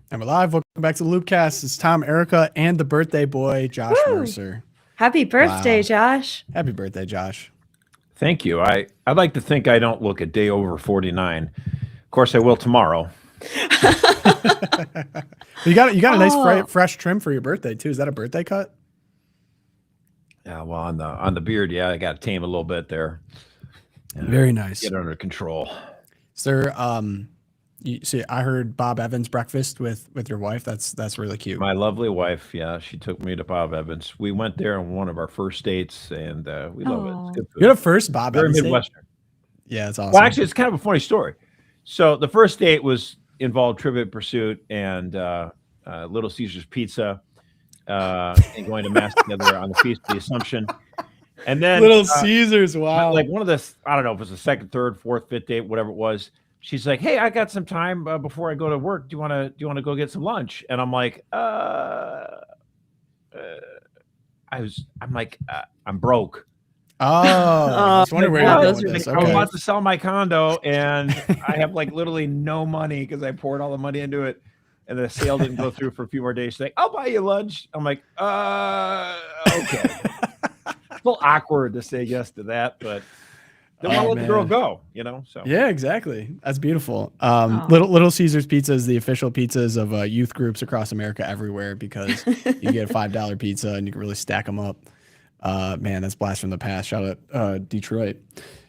And we're live. Welcome back to the Loopcast. It's Tom, Erica, and the birthday boy, Josh Mercer. Happy birthday, Josh. Happy birthday, Josh. Thank you. I'd like to think I don't look a day over 49. Of course, I will tomorrow. You got a nice fresh trim for your birthday too. Is that a birthday cut? Yeah, well, on the beard, yeah, I got to tame a little bit there. Very nice. Get it under control. Is there you see, I heard Bob Evans breakfast with your wife. That's really cute. My lovely wife, yeah, she took me to Bob Evans. We went there on one of our first dates, and we love it. It's good food. You're the first Bob Very Evans Midwestern. Date? Yeah, it's awesome. Well, actually, it's kind of a funny story. So the first date involved Trivial Pursuit and Little Caesars Pizza, and going to mass together on the Feast of the Assumption. And then Little Caesars, wow! Like one of the, I don't know if it was the second, third, fourth, fifth date, whatever it was. She's like, "Hey, I got some time before I go to work. Do you want to go get some lunch?" And I'm like, I'm broke. Oh, I was wondering where you're going with this. Okay. I'm about to sell my condo, and I have like literally no money because I poured all the money into it, and the sale didn't go through for a few more days. She's like, "I'll buy you lunch." I'm like, okay. It's a little awkward to say yes to that, but don't want to let the girl go, So yeah, exactly. That's beautiful. Little Caesars Pizza is the official pizzas of youth groups across America everywhere because you get a $5 pizza and you can really stack them up. Man, that's blast from the past. Shout out Detroit.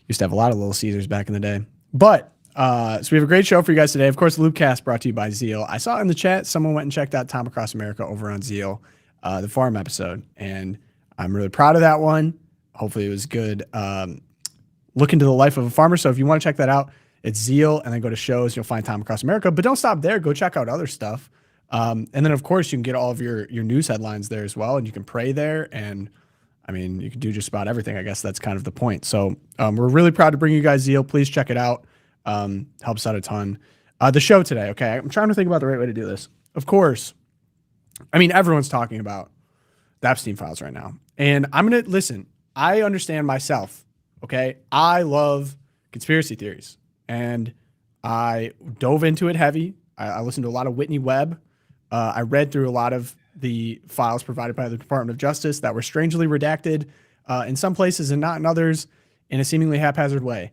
Used to have a lot of Little Caesars back in the day. But so we have a great show for you guys today. Of course, Loopcast brought to you by Zeal. I saw in the chat someone went and checked out Tom Across America over on Zeal, the farm episode, and I'm really proud of that one. Hopefully, it was good. Look into the life of a farmer. So if you want to check that out, it's Zeal, and then go to shows. You'll find Tom Across America. But don't stop there. Go check out other stuff. And then, of course, you can get all of your news headlines there as well, and you can pray there. And I mean, you can do just about everything. I guess that's kind of the point. So we're really proud to bring you guys Zeal. Please check it out. Helps out a ton. The show today, okay? I'm trying to think about the right way to do this. Of course, I mean, everyone's talking about the Epstein files right now. And I'm going to listen. I understand myself, okay? I love conspiracy theories. And I dove into it heavy. I listened to a lot of Whitney Webb. I read through a lot of the files provided by the Department of Justice that were strangely redacted in some places and not in others in a seemingly haphazard way.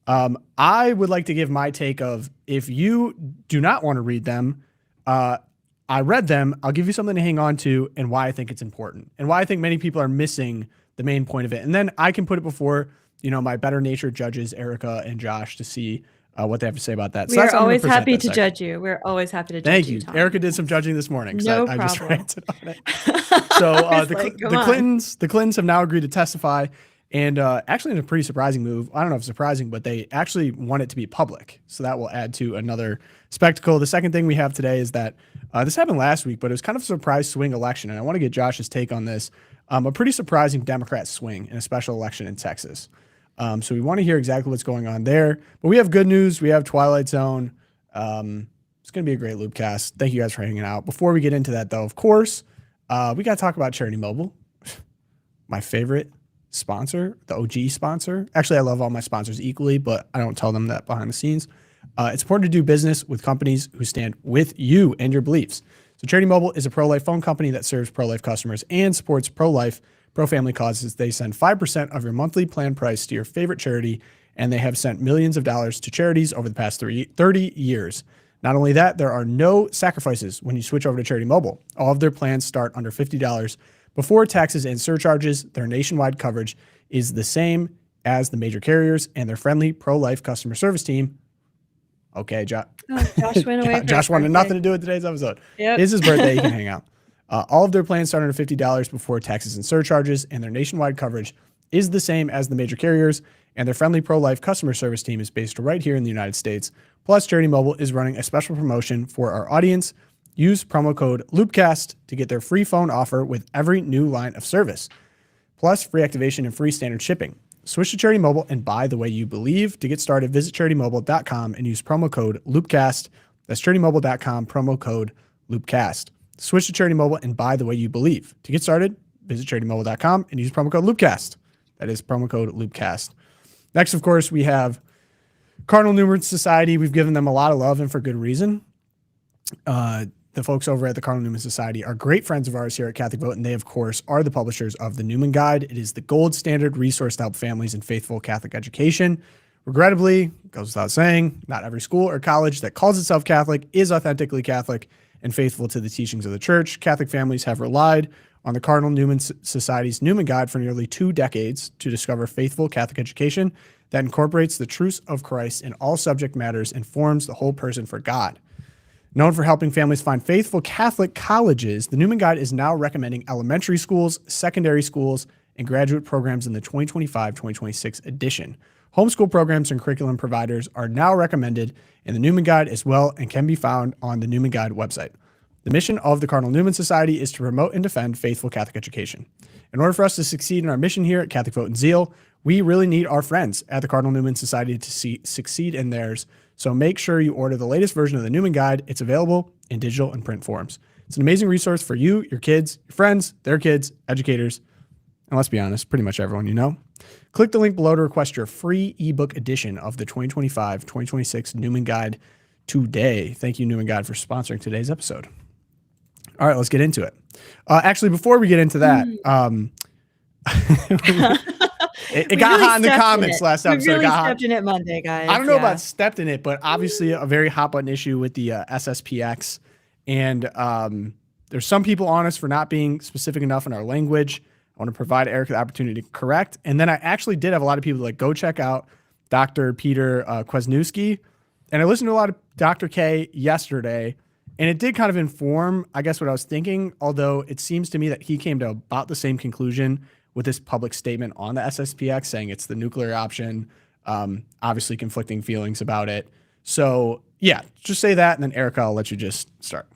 I would like to give my take of, if you do not want to read them, I read them, I'll give you something to hang on to and why I think it's important and why I think many people are missing the main point of it. And then I can put it before, my better natured judges, Erica and Josh, to see what they have to say about that. We are always happy to judge you. We're always happy to judge you. Thank you. Erica did some judging this morning. No I problem. just ranted on it. So the Clintons have now agreed to testify, and actually in a pretty surprising move. I don't know if it's surprising, but they actually want it to be public. So that will add to another spectacle. The second thing we have today is that this happened last week, but it was kind of a surprise swing election. And I want to get Josh's take on this. A pretty surprising Democrat swing in a special election in Texas. So we want to hear exactly what's going on there. But we have good news. We have Twilight Zone. It's going to be a great Loopcast. Thank you guys for hanging out. Before we get into that, though, of course, we got to talk about Charity Mobile, my favorite sponsor, the OG sponsor. Actually, I love all my sponsors equally, but I don't tell them that behind the scenes. It's important to do business with companies who stand with you and your beliefs. So Charity Mobile is a pro-life phone company that serves pro-life customers and supports pro-life, pro-family causes. They send 5% of your monthly plan price to your favorite charity, and they have sent millions of dollars to charities over the past 30 years. Not only that, there are no sacrifices when you switch over to Charity Mobile. All of their plans start under $50 before taxes and surcharges. Their nationwide coverage is the same as the major carriers, and their friendly pro-life customer service team. Okay, Josh went away. Josh wanted nothing to do with today's episode. Yep. It's his birthday. He can hang out. All of their plans start under $50 before taxes and surcharges, and their nationwide coverage is the same as the major carriers, and their friendly pro-life customer service team is based right here in the United States. Plus, Charity Mobile is running a special promotion for our audience. Use promo code LOOPcast to get their free phone offer with every new line of service, plus free activation and free standard shipping. Switch to Charity Mobile and buy the way you believe. To get started, visit CharityMobile.com and use promo code LOOPcast. That's CharityMobile.com, promo code LOOPcast. Switch to Charity Mobile and buy the way you believe. To get started, visit CharityMobile.com and use promo code LOOPcast. That is promo code LOOPcast. Next, of course, we have Cardinal Numerate Society. We've given them a lot of love and for good reason. the folks over at the Cardinal Newman Society are great friends of ours here at Catholic Vote, and they, of course, are the publishers of the Newman Guide. It is the gold standard resource to help families in faithful Catholic education. Regrettably, it goes without saying, not every school or college that calls itself Catholic is authentically Catholic and faithful to the teachings of the Church. Catholic families have relied on the Cardinal Newman Society's Newman Guide for nearly 2 decades to discover faithful Catholic education that incorporates the truths of Christ in all subject matters and forms the whole person for God. Known for helping families find faithful Catholic colleges, the Newman Guide is now recommending elementary schools, secondary schools, and graduate programs in the 2025-2026 edition. Homeschool programs and curriculum providers are now recommended in the Newman Guide as well and can be found on the Newman Guide website. The mission of the Cardinal Newman Society is to promote and defend faithful Catholic education. In order for us to succeed in our mission here at Catholic Vote and Zeal, we really need our friends at the Cardinal Newman Society to succeed in theirs. So make sure you order the latest version of the Newman Guide. It's available in digital and print forms. It's an amazing resource for you, your kids, your friends, their kids, educators, and let's be honest, pretty much everyone you know. Click the link below to request your free ebook edition of the 2025-2026 Newman Guide today. Thank you, Newman Guide, for sponsoring today's episode. All right, let's get into it. Actually, before we get into that, it got really hot in the comments last episode. We really it got stepped hot. in it Monday, guys. I don't know about stepped in it, but obviously a very hot button issue with the SSPX. And there's some people on us for not being specific enough in our language. I want to provide Eric the opportunity to correct. And then I actually did have a lot of people like, go check out Dr. Peter Kwasniewski. And I listened to a lot of Dr. K yesterday, and it did kind of inform, I guess, what I was thinking, although it seems to me that he came to about the same conclusion with this public statement on the SSPX saying it's the nuclear option, obviously conflicting feelings about it. So yeah, just say that, and then Erica, I'll let you just start.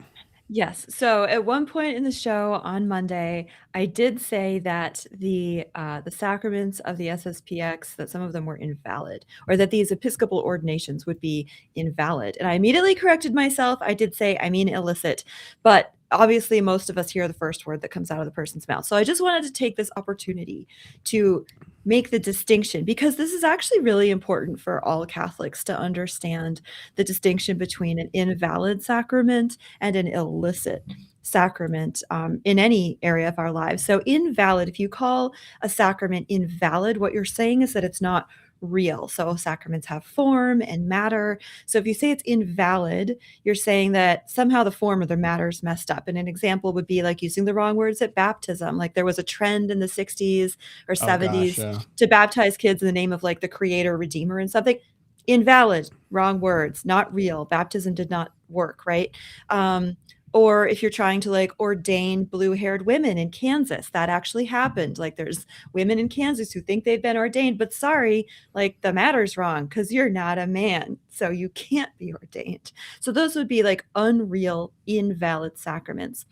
Yes. So at one point in the show on Monday, I did say that the sacraments of the SSPX, that some of them were invalid, or that these Episcopal ordinations would be invalid. And I immediately corrected myself. I did say, I mean illicit, but obviously most of us hear the first word that comes out of the person's mouth. So I just wanted to take this opportunity to make the distinction, because this is actually really important for all Catholics to understand the distinction between an invalid sacrament and an illicit sacrament in any area of our lives. So invalid, if you call a sacrament invalid, what you're saying is that it's not real. So sacraments have form and matter. So if you say it's invalid, you're saying that somehow the form or the matter is messed up. And an example would be like using the wrong words at baptism. Like there was a trend in the 60s or 70s to baptize kids in the name of like the creator, redeemer and something. Invalid, wrong words, not real. Baptism did not work, right? Or if you're trying to like ordain blue-haired women in Kansas, that actually happened. Like there's women in Kansas who think they've been ordained, but sorry, like the matter's wrong because you're not a man, so you can't be ordained. So those would be like unreal, invalid sacraments.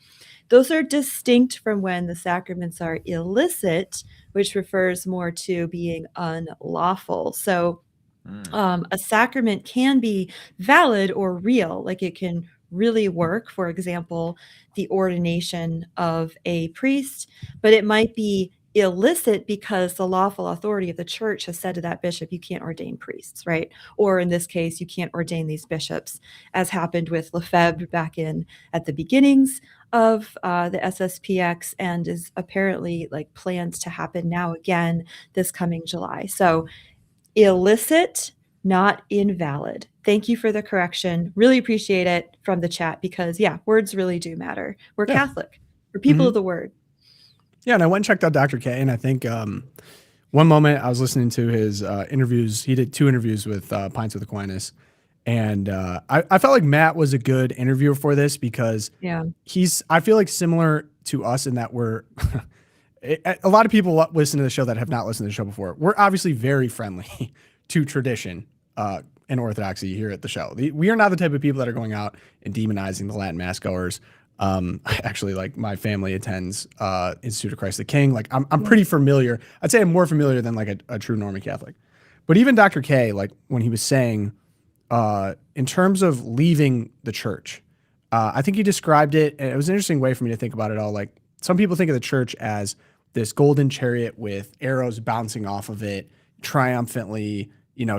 Those are distinct from when the sacraments are illicit, which refers more to being unlawful. So a sacrament can be valid or real, like it can really work, for example, the ordination of a priest, but it might be illicit because the lawful authority of the church has said to that bishop, you can't ordain priests, right? Or in this case, you can't ordain these bishops, as happened with Lefebvre back at the beginnings of the SSPX, and is apparently like planned to happen now again this coming July. So illicit, not invalid. Thank you for the correction. Really appreciate it from the chat, because yeah, words really do matter. We're Catholic. We're people of the word. Yeah, and I went and checked out Dr. K, and I think one moment I was listening to his interviews. He did 2 interviews with Pints with Aquinas, and I felt like Matt was a good interviewer for this, because I feel like similar to us in that we're a lot of people listen to the show that have not listened to the show before. We're obviously very friendly to tradition and orthodoxy here at the show. We are not the type of people that are going out and demonizing the Latin Mass goers. Actually, like my family attends Institute of Christ the King. Like I'm pretty familiar. I'd say I'm more familiar than like a true Norman Catholic. But even Dr. K, like when he was saying, in terms of leaving the church, I think he described it, and it was an interesting way for me to think about it all. Like some people think of the church as this golden chariot with arrows bouncing off of it, triumphantly,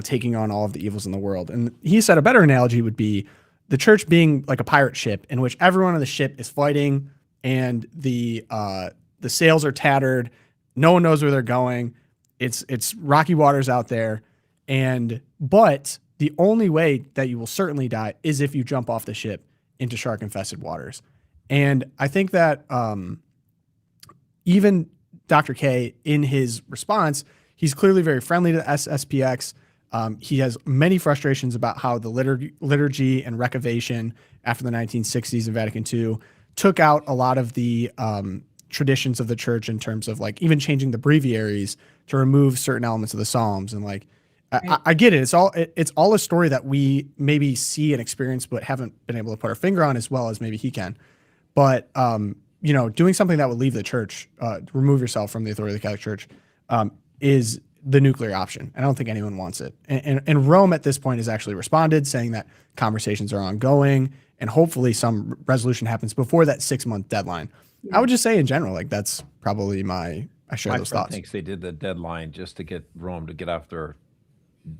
taking on all of the evils in the world. And he said a better analogy would be the church being like a pirate ship in which everyone on the ship is fighting and the sails are tattered. No one knows where they're going. It's rocky waters out there. But the only way that you will certainly die is if you jump off the ship into shark infested waters. And I think that even Dr. K, in his response, he's clearly very friendly to SSPX. He has many frustrations about how the liturgy and recovation after the 1960s in Vatican II took out a lot of the traditions of the church in terms of like even changing the breviaries to remove certain elements of the Psalms. And like, Right. I get it. It's all a story that we maybe see and experience, but haven't been able to put our finger on as well as maybe he can. But, doing something that would leave the church, remove yourself from the authority of the Catholic Church, is the nuclear option. I don't think anyone wants it. And Rome at this point has actually responded, saying that conversations are ongoing and hopefully some resolution happens before that 6-month deadline. I would just say in general, like that's probably I share My those friend thoughts. thinks they did the deadline just to get Rome to get off their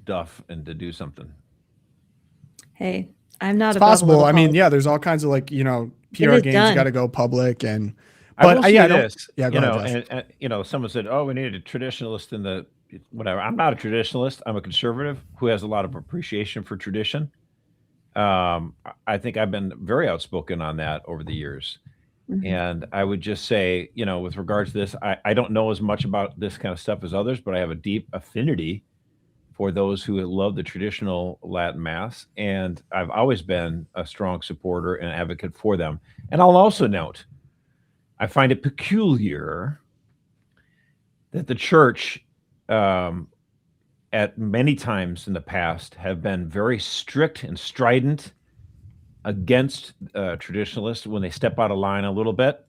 duff and to do something. Hey, I'm not It's above a possible. little I mean, politics. yeah, there's all kinds of like, PR it games done. got to go public and, I will but say yeah, I don't, this, yeah, go ahead, Josh. and someone said, "Oh, we needed a traditionalist in the whatever." I'm not a traditionalist. I'm a conservative who has a lot of appreciation for tradition. I think I've been very outspoken on that over the years. Mhm. And I would just say, with regards to this, I don't know as much about this kind of stuff as others, but I have a deep affinity for those who love the traditional Latin Mass. And I've always been a strong supporter and advocate for them. And I'll also note, I find it peculiar that the church, at many times in the past, have been very strict and strident against traditionalists when they step out of line a little bit.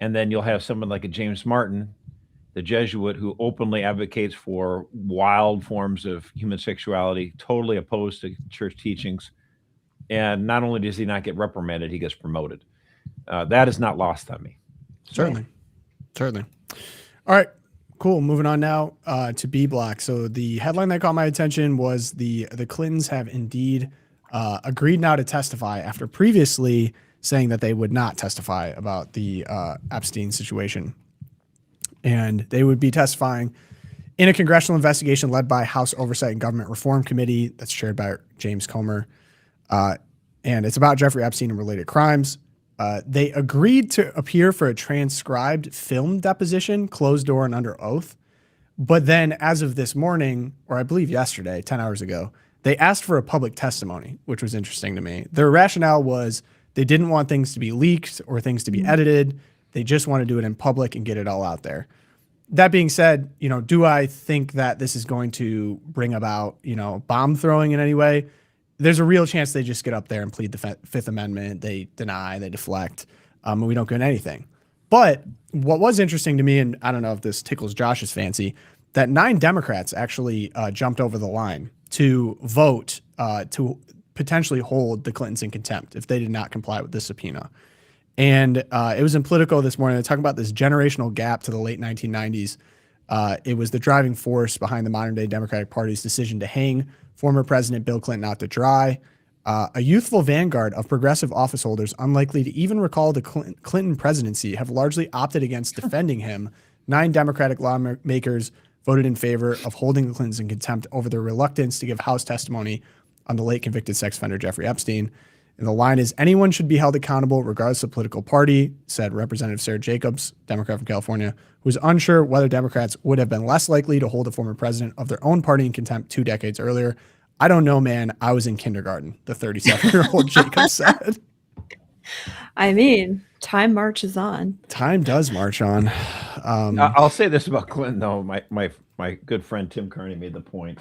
And then you'll have someone like a James Martin, the Jesuit, who openly advocates for wild forms of human sexuality, totally opposed to church teachings. And not only does he not get reprimanded, he gets promoted. That is not lost on me. Certainly. All right, cool. Moving on now to B block. So the headline that caught my attention was the Clintons have indeed agreed now to testify after previously saying that they would not testify about the Epstein situation. And they would be testifying in a congressional investigation led by House Oversight and Government Reform Committee that's chaired by James Comer. And it's about Jeffrey Epstein and related crimes. They agreed to appear for a transcribed film deposition, closed door and under oath. But then as of this morning, or I believe yesterday, 10 hours ago, they asked for a public testimony, which was interesting to me. Their rationale was they didn't want things to be leaked or things to be edited. They just want to do it in public and get it all out there. That being said, do I think that this is going to bring about, bomb throwing in any way? There's a real chance they just get up there and plead the Fifth Amendment. They deny, they deflect, and we don't get anything. But what was interesting to me, and I don't know if this tickles Josh's fancy, that 9 Democrats actually jumped over the line to vote to potentially hold the Clintons in contempt if they did not comply with this subpoena. And it was in Politico this morning. They're talking about this generational gap to the late 1990s. It was the driving force behind the modern day Democratic Party's decision to hang former President Bill Clinton out to dry. A youthful vanguard of progressive office holders, unlikely to even recall the Clinton presidency, have largely opted against defending him. 9 Democratic lawmakers voted in favor of holding the Clintons in contempt over their reluctance to give House testimony on the late convicted sex offender Jeffrey Epstein. And the line is, anyone should be held accountable regardless of political party, said Representative Sarah Jacobs, Democrat from California, who was unsure whether Democrats would have been less likely to hold a former president of their own party in contempt 2 decades earlier. I don't know, man. I was in kindergarten, the 37-year-old Jacobs said. I mean, time marches on. Time does march on. I'll say this about Clinton, though. My good friend Tim Kearney made the point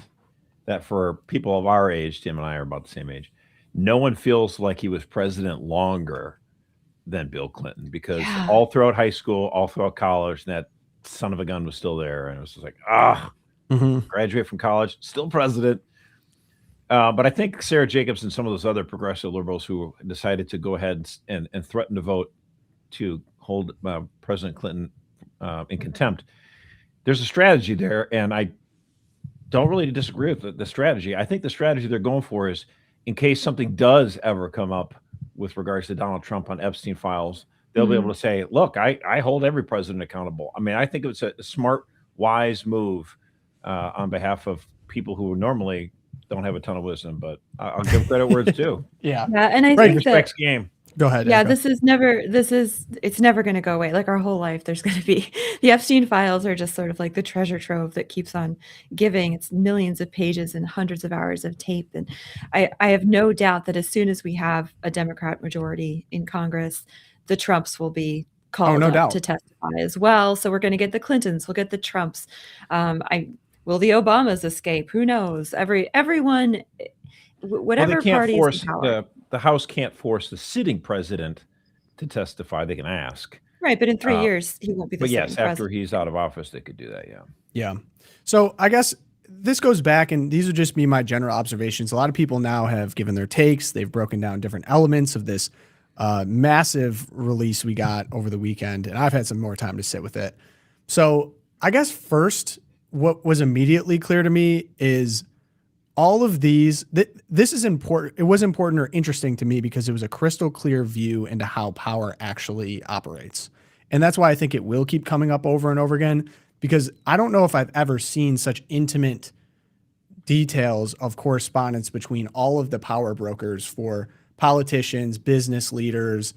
that for people of our age, Tim and I are about the same age, no one feels like he was president longer than Bill Clinton, because all throughout high school, all throughout college, that son of a gun was still there. And it was just like, graduate from college, still president. But I think Sarah Jacobs and some of those other progressive liberals who decided to go ahead and threaten to vote to hold President Clinton in contempt, there's a strategy there. And I don't really disagree with the strategy. I think the strategy they're going for is in case something does ever come up with regards to Donald Trump on Epstein files, they'll be able to say, look, I hold every president accountable. I mean, I think it's a smart, wise move on behalf of people who normally don't have a ton of wisdom, but I'll give credit where it's due. Yeah. Yeah, and I think that game. Go ahead. yeah, Erica. it's never going to go away. Like our whole life, there's going to be the Epstein files are just sort of like the treasure trove that keeps on giving. It's millions of pages and hundreds of hours of tape. And I have no doubt that as soon as we have a Democrat majority in Congress, the Trumps will be called no up doubt. to testify as well. So we're going to get the Clintons, we'll get the Trumps. Will the Obamas escape? Who knows? Everyone, whatever party is in power. The House can't force the sitting president to testify. They can ask. Right, but in 3 years, he won't be the But sitting yes, after president. he's out of office, they could do that, yeah. Yeah. So I guess this goes back, and these would just be my general observations. A lot of people now have given their takes. They've broken down different elements of this massive release we got over the weekend, and I've had some more time to sit with it. So I guess first, what was immediately clear to me is all of these, this is important. It was important or interesting to me because it was a crystal clear view into how power actually operates. And that's why I think it will keep coming up over and over again, because I don't know if I've ever seen such intimate details of correspondence between all of the power brokers for politicians, business leaders,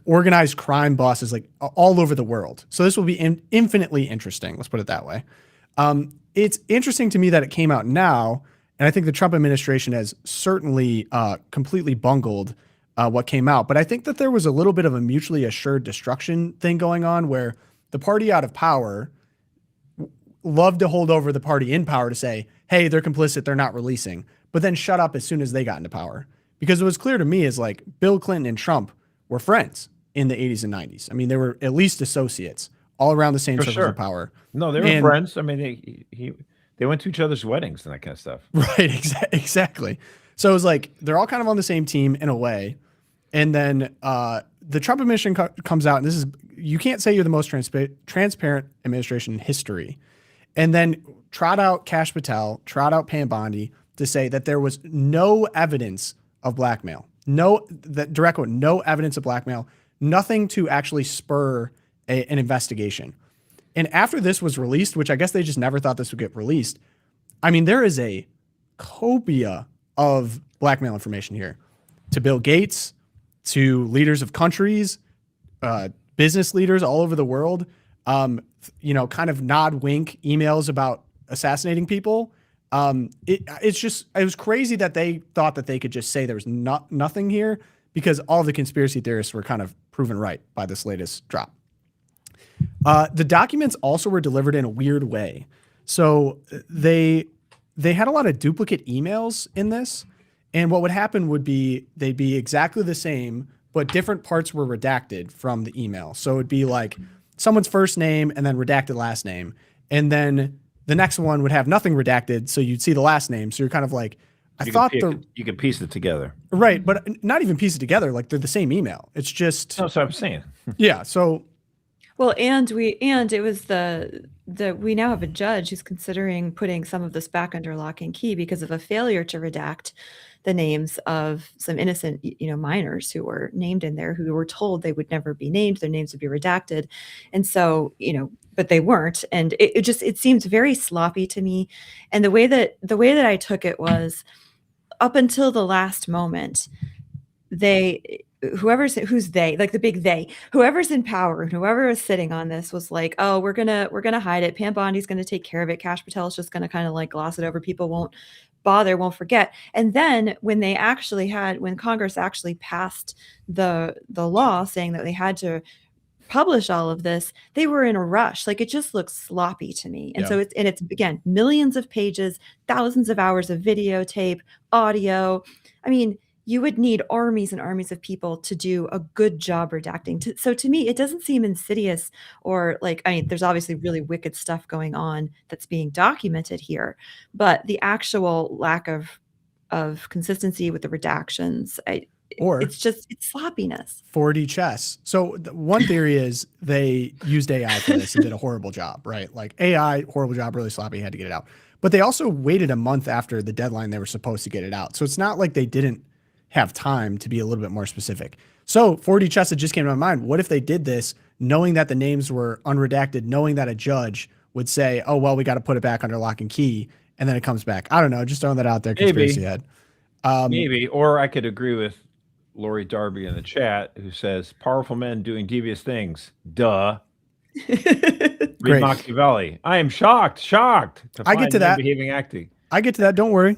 organized crime bosses, like all over the world. So this will be infinitely interesting. Let's put it that way. It's interesting to me that it came out now, and I think the Trump administration has certainly completely bungled what came out. But I think that there was a little bit of a mutually assured destruction thing going on where the party out of power loved to hold over the party in power to say, hey, they're complicit, they're not releasing, but then shut up as soon as they got into power. Because it was clear to me is like Bill Clinton and Trump were friends in the 80s and 90s. I mean, they were at least associates all around the same circles of power. No, they were friends. I mean, they went to each other's weddings and that kind of stuff. Right, exactly. So it was like they're all kind of on the same team in a way. And then the Trump administration comes out, and this is, you can't say you're the most transparent administration in history. And then trot out Kash Patel, trot out Pam Bondi to say that there was no evidence of blackmail. Direct quote, no evidence of blackmail, nothing to actually spur an investigation. And after this was released, which I guess they just never thought this would get released, I mean, there is a copia of blackmail information here to Bill Gates, to leaders of countries, business leaders all over the world, kind of nod wink emails about assassinating people. It was crazy that they thought that they could just say there was nothing here, because all the conspiracy theorists were kind of proven right by this latest drop. The documents also were delivered in a weird way. So they had a lot of duplicate emails in this. And what would happen would be they'd be exactly the same, but different parts were redacted from the email. So it'd be like someone's first name and then redacted last name. And then the next one would have nothing redacted. So you'd see the last name. So you're kind of like, you could piece it together. Right. But not even piece it together. Like they're the same email. It's just. That's what I'm saying. Yeah. So. Well, and it was we now have a judge who's considering putting some of this back under lock and key because of a failure to redact the names of some innocent, minors who were named in there, who were told they would never be named, their names would be redacted. And so, but they weren't. And it seems very sloppy to me. And the way that I took it was up until the last moment, whoever's in power and whoever is sitting on this was like, oh, we're gonna hide it. Pam Bondi's gonna take care of it. Kash Patel is just gonna kind of like gloss it over. People won't bother, won't forget. And then when Congress actually passed the law saying that they had to publish all of this, they were in a rush. Like, it just looks sloppy to me. And so it's again, millions of pages, thousands of hours of videotape, audio. I mean, you would need armies and armies of people to do a good job redacting. So to me, it doesn't seem insidious or there's obviously really wicked stuff going on that's being documented here, but the actual lack of consistency with the redactions, it's sloppiness. 4D chess. So one theory is they used AI for this and did a horrible job, right? Like AI, horrible job, really sloppy, had to get it out. but they also waited a month after the deadline they were supposed to get it out. So it's not like they didn't have time to be a little bit more specific. So 4D chess, it just came to my mind. What if they did this knowing that the names were unredacted, knowing that a judge would say, oh, well, we got to put it back under lock and key, and then it comes back? I don't know. Just throwing that out there. Conspiracy head. Maybe. Or I could agree with Lori Darby in the chat, who says, powerful men doing devious things. Duh. Read Great. Machiavelli. I am shocked. I get to that. Behaving acting. I get to that. Don't worry.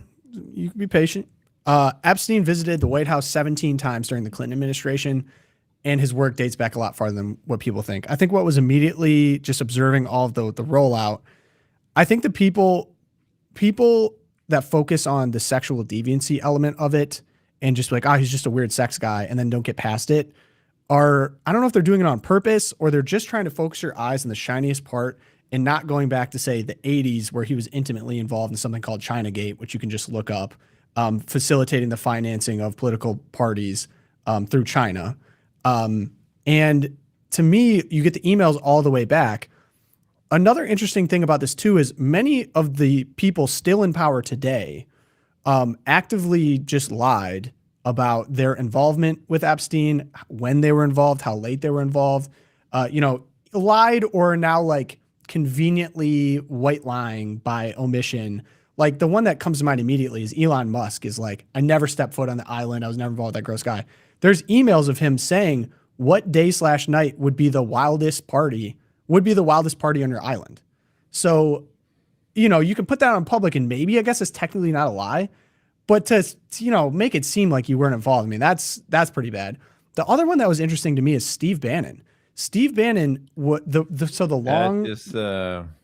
You can be patient. Epstein visited the White House 17 times during the Clinton administration, and his work dates back a lot farther than what people think. I think what was immediately just observing all of the rollout, I think the people that focus on the sexual deviancy element of it and just like, he's just a weird sex guy, and then don't get past it, I don't know if they're doing it on purpose or they're just trying to focus your eyes on the shiniest part and not going back to, say, the 80s where he was intimately involved in something called Chinagate, which you can just look up, facilitating the financing of political parties through China. And to me, you get the emails all the way back. Another interesting thing about this too is many of the people still in power today actively just lied about their involvement with Epstein, when they were involved, how late they were involved, lied or are now like conveniently white lying by omission. Like the one that comes to mind immediately is Elon Musk is like, I never stepped foot on the island. I was never involved with that gross guy. There's emails of him saying what day/night would be the wildest party on your island. So, you can put that on public and maybe, I guess it's technically not a lie, but to make it seem like you weren't involved, I mean, that's pretty bad. The other one that was interesting to me is Steve Bannon. Steve Bannon, the long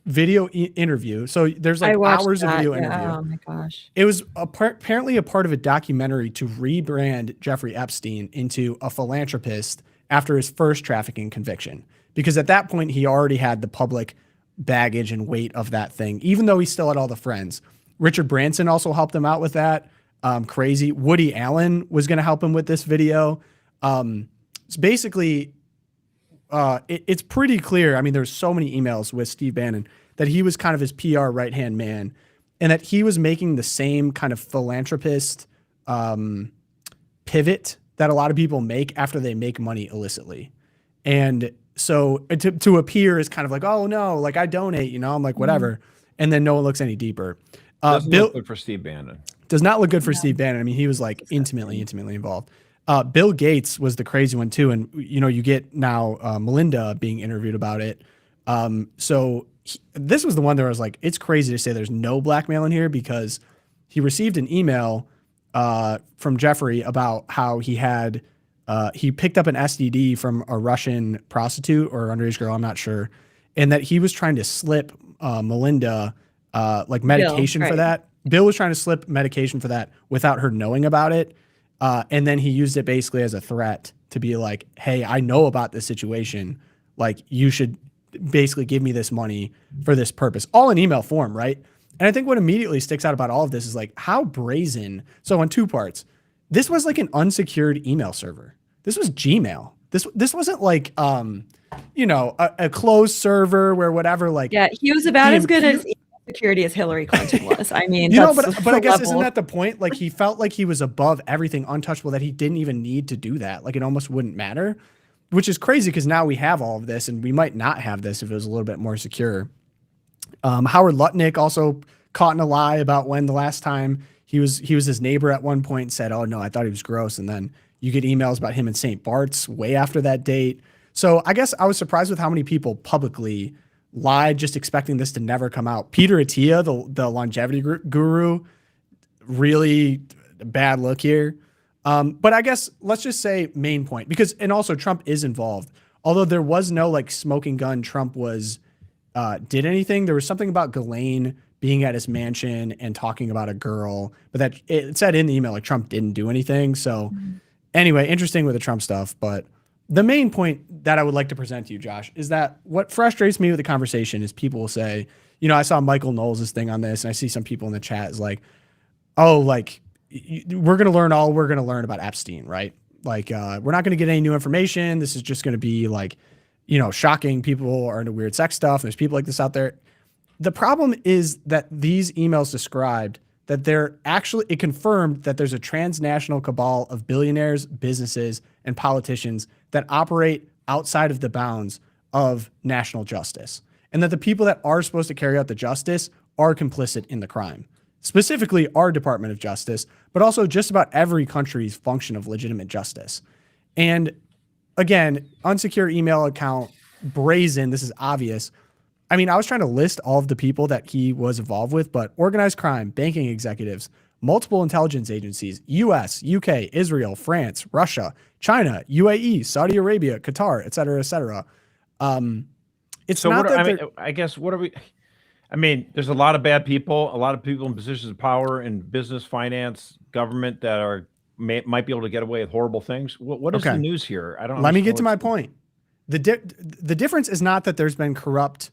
video interview. So there's like hours of video interview. Oh my gosh. It was apparently a part of a documentary to rebrand Jeffrey Epstein into a philanthropist after his first trafficking conviction. Because at that point, he already had the public baggage and weight of that thing, even though he still had all the friends. Richard Branson also helped him out with that. Crazy. Woody Allen was going to help him with this video. It's basically, it's pretty clear. I mean, there's so many emails with Steve Bannon that he was kind of his PR right-hand man and that he was making the same kind of philanthropist pivot that a lot of people make after they make money illicitly. And so to appear is kind of like, oh no, like I donate, I'm like, whatever. And then no one looks any deeper. Doesn't look good for Steve Bannon. Does not look good for Steve Bannon. I mean, he was like intimately involved. Bill Gates was the crazy one too. And you get now Melinda being interviewed about it. This was the one that I was like, it's crazy to say there's no blackmail in here because he received an email from Jeffrey about how he had he picked up an STD from a Russian prostitute or underage girl, I'm not sure, and that he was trying to slip Melinda like medication for that. Bill was trying to slip medication for that without her knowing about it. And then he used it basically as a threat to be like, hey, I know about this situation. Like, you should basically give me this money for this purpose, all in email form, right? And I think what immediately sticks out about all of this is like how brazen. So on two parts, this was like an unsecured email server. This was Gmail. This wasn't like, a closed server where whatever, like. Yeah, he was about as good as email security as Hillary Clinton was. I mean, but I guess isn't that the point? Like he felt like he was above everything, untouchable, that he didn't even need to do that. Like it almost wouldn't matter, which is crazy because now we have all of this and we might not have this if it was a little bit more secure. Howard Lutnick also caught in a lie about when the last time he was his neighbor at one point said, oh no, I thought he was gross. And then you get emails about him in St. Bart's way after that date. So I guess I was surprised with how many people publicly lied, just expecting this to never come out. Peter Attia, the longevity guru, really bad look here. But I guess let's just say main point, because, and also Trump is involved. Although there was no like smoking gun, Trump did anything. There was something about Ghislaine being at his mansion and talking about a girl, but that it said in the email, like Trump didn't do anything. So anyway, interesting with the Trump stuff. But the main point that I would like to present to you, Josh, is that what frustrates me with the conversation is people will say, I saw Michael Knowles' thing on this and I see some people in the chat is like, oh, like we're going to learn all we're going to learn about Epstein, right? Like, we're not going to get any new information. This is just going to be like, shocking. People are into weird sex stuff. There's people like this out there. the problem is that these emails described that it confirmed that there's a transnational cabal of billionaires, businesses, and politicians that operate outside of the bounds of national justice. And that the people that are supposed to carry out the justice are complicit in the crime. Specifically, our Department of Justice, but also just about every country's function of legitimate justice. And again, unsecure email account, brazen, this is obvious. I mean, I was trying to list all of the people that he was involved with, but organized crime, banking executives, multiple intelligence agencies, US, UK, Israel, France, Russia, China, UAE, Saudi Arabia, Qatar, et cetera, et cetera. It's So not what that I mean, I guess what are we? I mean, there's a lot of bad people, a lot of people in positions of power in business, finance, government that might be able to get away with horrible things. What is the Okay. news here? I don't. Let me get understand to my what's- point. The difference is not that there's been corrupt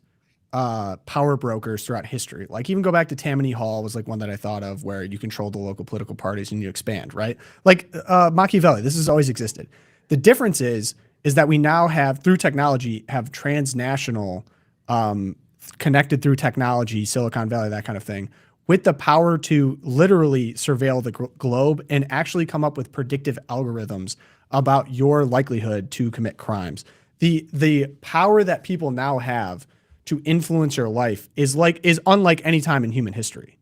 power brokers throughout history. Like even go back to Tammany Hall was like one that I thought of where you control the local political parties and you expand, right? Like Machiavelli, this has always existed. The difference is that we now have, through technology, have transnational, connected through technology, Silicon Valley, that kind of thing, with the power to literally surveil the globe and actually come up with predictive algorithms about your likelihood to commit crimes. The power that people now have to influence your life is unlike any time in human history.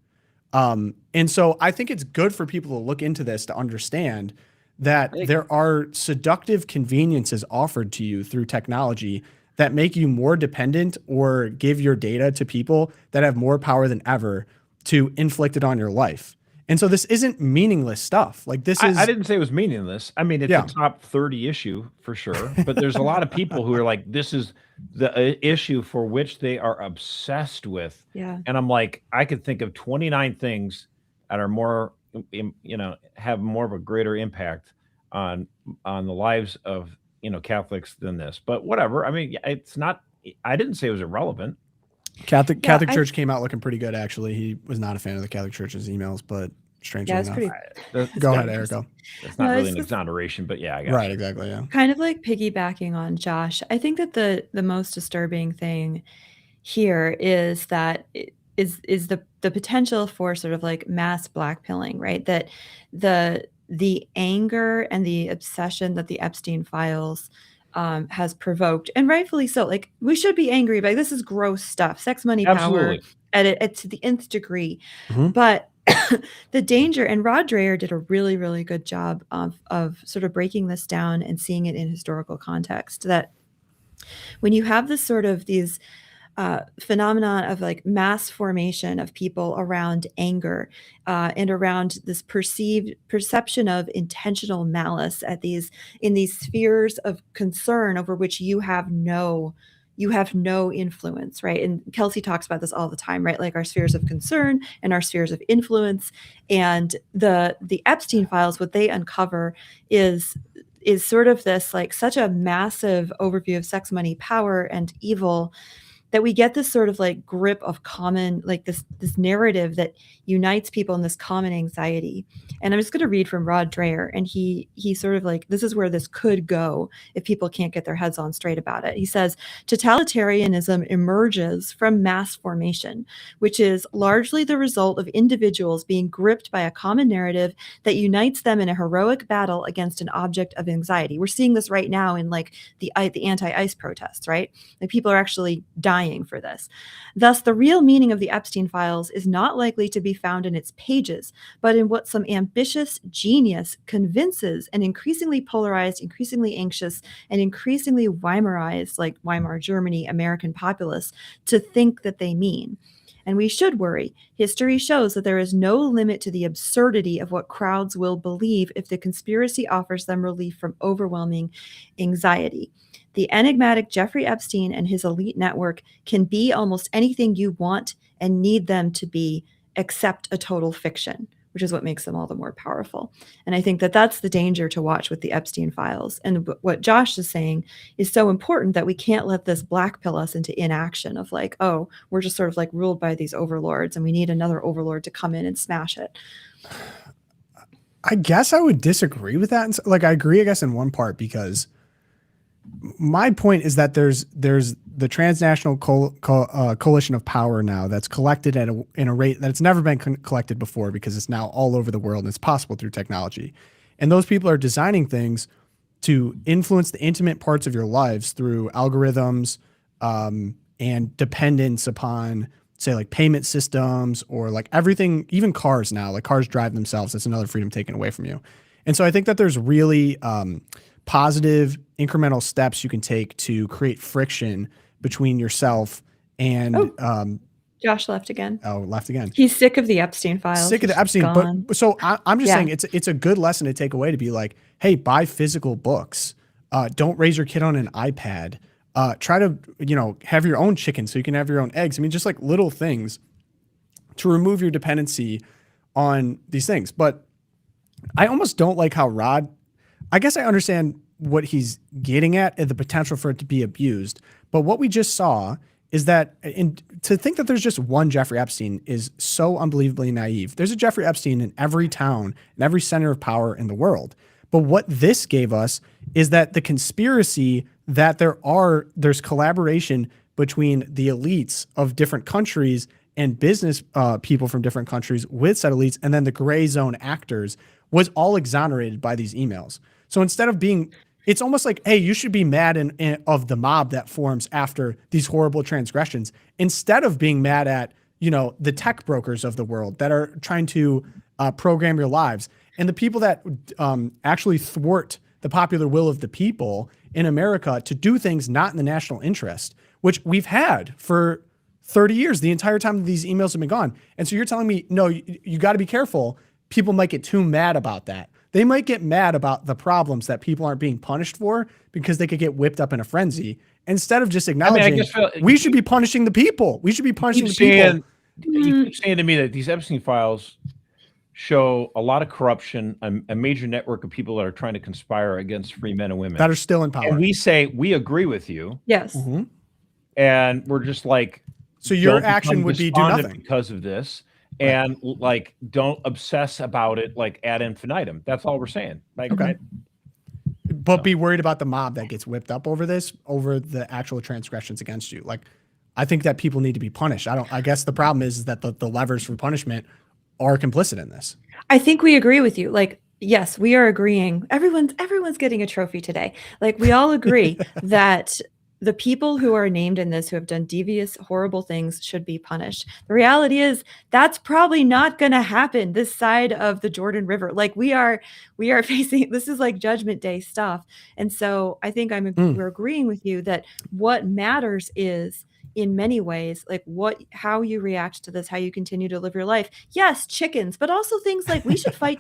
And so I think it's good for people to look into this to understand that there are seductive conveniences offered to you through technology that make you more dependent or give your data to people that have more power than ever to inflict it on your life. And so this isn't meaningless stuff. Like this is. I didn't say it was meaningless. I mean, it's Yeah. a top 30 issue for sure. But there's a lot of people who are like, this is the issue for which they are obsessed with. Yeah. And I'm like, I could think of 29 things that are more, have more of a greater impact on the lives of Catholics than this. But whatever. I mean, it's not. I didn't say it was irrelevant. Catholic Church came out looking pretty good, actually. He was not a fan of the Catholic Church's emails, but strangely Yeah, it's enough. pretty. Go ahead, Eric. Go. It's not No, really it's an just- exoneration, but yeah, I got Right, you. exactly. Yeah. Kind of like piggybacking on Josh, I think that the most disturbing thing here is that is the potential for sort of like mass blackpilling, right? That the anger and the obsession that the Epstein files has provoked, and rightfully so. Like we should be angry, but this is gross stuff. Sex, money, power, Absolutely. at to the nth degree. Mhm. But the danger, and Rod Dreher did a really, really good job of sort of breaking this down and seeing it in historical context, that when you have this sort of these phenomenon of like mass formation of people around anger and around this perception of intentional malice in these spheres of concern over which you have no influence, right? And Kelsey talks about this all the time, right? Like our spheres of concern and our spheres of influence. And the Epstein files, what they uncover is sort of this like such a massive overview of sex, money, power, and evil, that we get this sort of like grip of common, like this narrative that unites people in this common anxiety. And I'm just going to read from Rod Dreher, and he sort of like, this is where this could go if people can't get their heads on straight about it. He says, totalitarianism emerges from mass formation, which is largely the result of individuals being gripped by a common narrative that unites them in a heroic battle against an object of anxiety. We're seeing this right now in like the anti-ICE protests, right? Like people are actually dying for this. Thus, the real meaning of the Epstein files is not likely to be found in its pages, but in what some ambitious genius convinces an increasingly polarized, increasingly anxious, and increasingly Weimarized, like Weimar Germany, American populace to think that they mean. And we should worry. History shows that there is no limit to the absurdity of what crowds will believe if the conspiracy offers them relief from overwhelming anxiety. The enigmatic Jeffrey Epstein and his elite network can be almost anything you want and need them to be, except a total fiction, which is what makes them all the more powerful. And I think that that's the danger to watch with the Epstein files. And what Josh is saying is so important, that we can't let this black pill us into inaction of like, oh, we're just sort of like ruled by these overlords and we need another overlord to come in and smash it. I guess I would disagree with that. Like I agree, I guess, in one part, because my point is that there's the transnational coalition of power now that's collected in a rate that's never been collected before, because it's now all over the world and it's possible through technology. And those people are designing things to influence the intimate parts of your lives through algorithms and dependence upon, say, like payment systems, or like everything, even cars now, like cars drive themselves. That's another freedom taken away from you. And so I think that there's really positive incremental steps you can take to create friction between yourself and Josh left again. Oh, left again. He's sick of the Epstein files. Sick of the Epstein. Gone. But so I'm just saying it's a good lesson to take away, to be like, hey, buy physical books. Don't raise your kid on an iPad. Try to, have your own chicken so you can have your own eggs. I mean, just like little things to remove your dependency on these things. But I almost don't like how I guess I understand what he's getting at and the potential for it to be abused. But what we just saw is that to think that there's just one Jeffrey Epstein is so unbelievably naive. There's a Jeffrey Epstein in every town and every center of power in the world. But what this gave us is that the conspiracy that there's collaboration between the elites of different countries and business people from different countries with said elites, and then the gray zone actors, was all exonerated by these emails. So instead of it's almost like, hey, you should be mad of the mob that forms after these horrible transgressions, instead of being mad at, the tech brokers of the world that are trying to program your lives, and the people that actually thwart the popular will of the people in America to do things not in the national interest, which we've had for 30 years, the entire time that these emails have been gone. And so you're telling me, no, you got to be careful. People might get too mad about that. They might get mad about the problems that people aren't being punished for, because they could get whipped up in a frenzy, instead of just acknowledging we should be punishing the people. We should be punishing the people. You keep saying to me that these Epstein files show a lot of corruption, a major network of people that are trying to conspire against free men and women that are still in power. And we say, we agree with you. Yes. Mm-hmm. And we're just like, so your action would be do nothing because of this. And like, don't obsess about it like ad infinitum. That's all we're saying. Like, okay. But be worried about the mob that gets whipped up over the actual transgressions against you. Like, I think that people need to be punished. I guess the problem is that the levers for punishment are complicit in this. I think we agree with you. Like, yes, we are agreeing. Everyone's getting a trophy today. Like, we all agree that the people who are named in this, who have done devious, horrible things, should be punished. The reality is that's probably not going to happen this side of the Jordan River. Like, we are facing, this is like Judgment Day stuff. And so I think we're agreeing with you that what matters is, in many ways, like how you react to this, how you continue to live your life. Yes, chickens, but also things like we should fight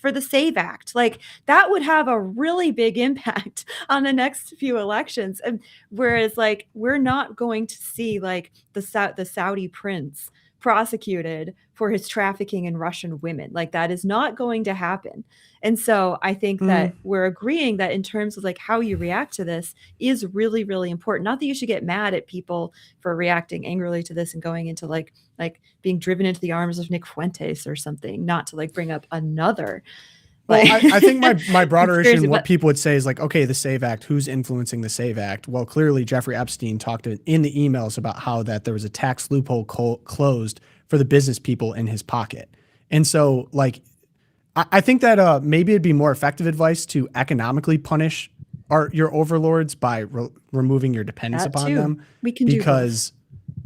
for the SAVE Act. Like, that would have a really big impact on the next few elections. And whereas, like, we're not going to see like the Saudi prince prosecuted for his trafficking in Russian women. Like, that is not going to happen. And so I think that we're agreeing that in terms of like how you react to this is really, really important. Not that you should get mad at people for reacting angrily to this and going into like being driven into the arms of Nick Fuentes or something, not to like bring up another. Well, I think my broader issue and what people would say is like, okay, the SAVE Act, who's influencing the SAVE Act? Well, clearly Jeffrey Epstein talked in the emails about how that there was a tax loophole closed for the business people in his pocket. And so like, I think that maybe it'd be more effective advice to economically punish your overlords by removing your dependence upon them. We can because,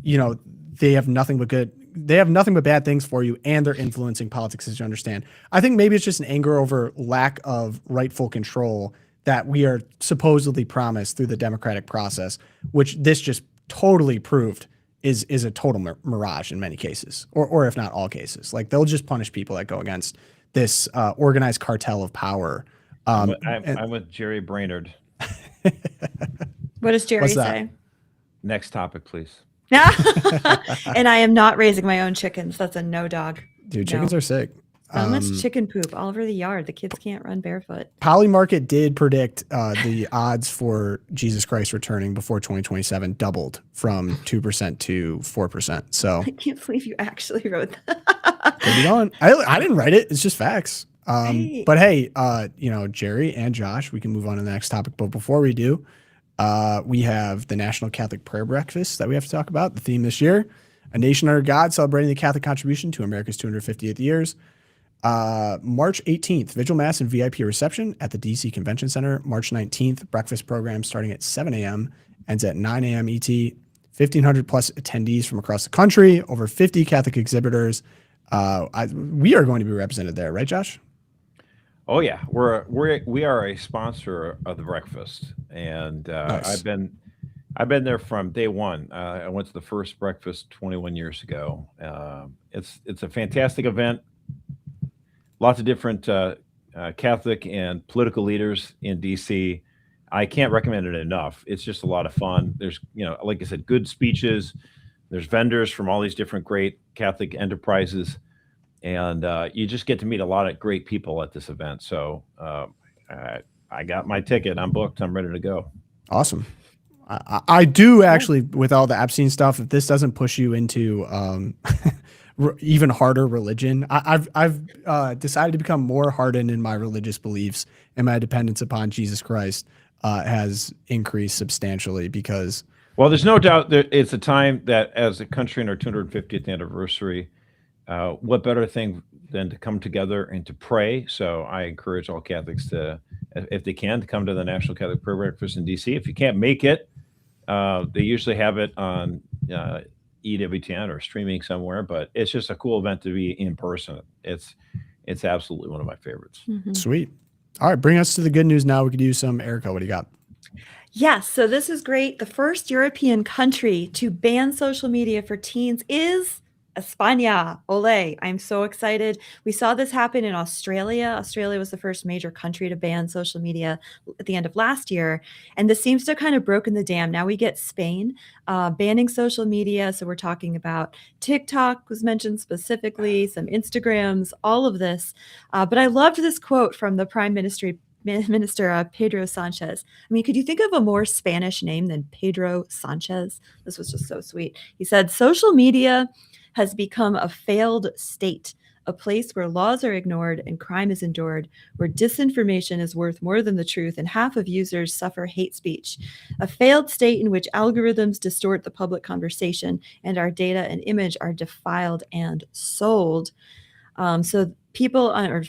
they have nothing but bad things for you, and they're influencing politics, as you understand. I think maybe it's just an anger over lack of rightful control that we are supposedly promised through the democratic process, which this just totally proved is a total mirage in many cases, or if not all cases. Like, they'll just punish people that go against this organized cartel of power. I'm with Jerry Brainerd. What does Jerry say? Next topic, please. And I am not raising my own chickens. That's a no, dog. Dude, chickens are sick. So much chicken poop all over the yard. The kids can't run barefoot. Polymarket did predict the odds for Jesus Christ returning before 2027 doubled from 2% to 4%. So I can't believe you actually wrote that. Could be going. I didn't write it. It's just facts. But hey, Jerry and Josh, we can move on to the next topic. But before we do, We have the National Catholic Prayer Breakfast that we have to talk about. The theme this year, A Nation Under God, celebrating the Catholic contribution to America's 250th years. March 18th, Vigil Mass and VIP reception at the DC Convention Center. March 19th, breakfast program starting at 7 a.m. ends at 9 a.m. ET. 1,500 plus attendees from across the country, over 50 Catholic exhibitors. We are going to be represented there, right, Josh? Oh yeah, we are a sponsor of the breakfast, and Nice. I've been there from day one. I went to the first breakfast 21 years ago. It's a fantastic event. Lots of different Catholic and political leaders in DC. I can't recommend it enough. It's just a lot of fun. There's, like I said, good speeches. There's vendors from all these different great Catholic enterprises, and you just get to meet a lot of great people at this event. So I got my ticket. I'm booked. I'm ready to go. Awesome. I do actually, with all the Epstein stuff, if this doesn't push you into even harder religion, I've decided to become more hardened in my religious beliefs, and my dependence upon Jesus Christ has increased substantially because. Well, there's no doubt that it's a time that, as a country in our 250th anniversary, what better thing than to come together and to pray? So I encourage all Catholics to, if they can, to come to the National Catholic Prayer Breakfast in DC. If you can't make it, they usually have it on EWTN or streaming somewhere, but it's just a cool event to be in person. It's absolutely one of my favorites. Mm-hmm. Sweet. All right, bring us to the good news now. We could use some. Erica, what do you got? Yes, so this is great. The first European country to ban social media for teens is España. Ole. I'm so excited. We saw this happen in Australia. Australia was the first major country to ban social media at the end of last year. And this seems to have kind of broken the dam. Now we get Spain banning social media. So we're talking about TikTok was mentioned specifically, some Instagrams, all of this. But I loved this quote from the Prime Minister Pedro Sanchez. I mean, could you think of a more Spanish name than Pedro Sanchez? This was just so sweet. He said, social media has become a failed state, a place where laws are ignored and crime is endured, where disinformation is worth more than the truth and half of users suffer hate speech, a failed state in which algorithms distort the public conversation and our data and image are defiled and sold. So people or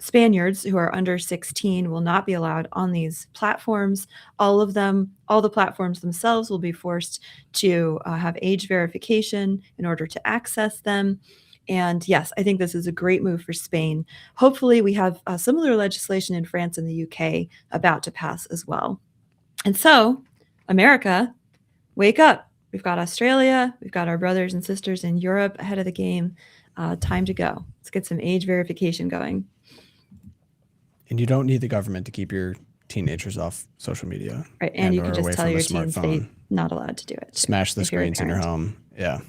Spaniards who are under 16 will not be allowed on these platforms. All the platforms themselves will be forced to have age verification in order to access them. And yes, I think this is a great move for Spain. Hopefully we have similar legislation in France and the UK about to pass as well. And so, America, wake up. We've got Australia. We've got our brothers and sisters in Europe ahead of the game. Time to go. Let's get some age verification going. And you don't need the government to keep your teenagers off social media. Right, and you can just tell your teens they're not allowed to do it. Smash the screens in your home. Yeah.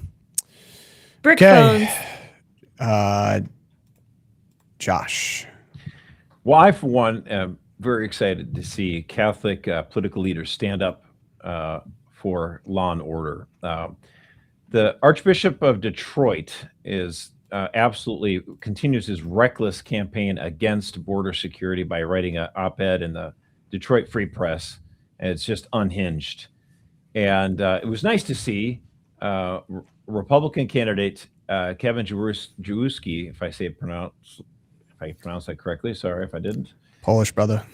Brick phones. Josh. Well, I, for one, am very excited to see Catholic political leaders stand up for law and order. The Archbishop of Detroit is absolutely continues his reckless campaign against border security by writing an op-ed in the Detroit Free Press, and it's just unhinged. And it was nice to see Republican candidate Kevin Jawuski, if I pronounced that correctly. Sorry if I didn't. Polish brother.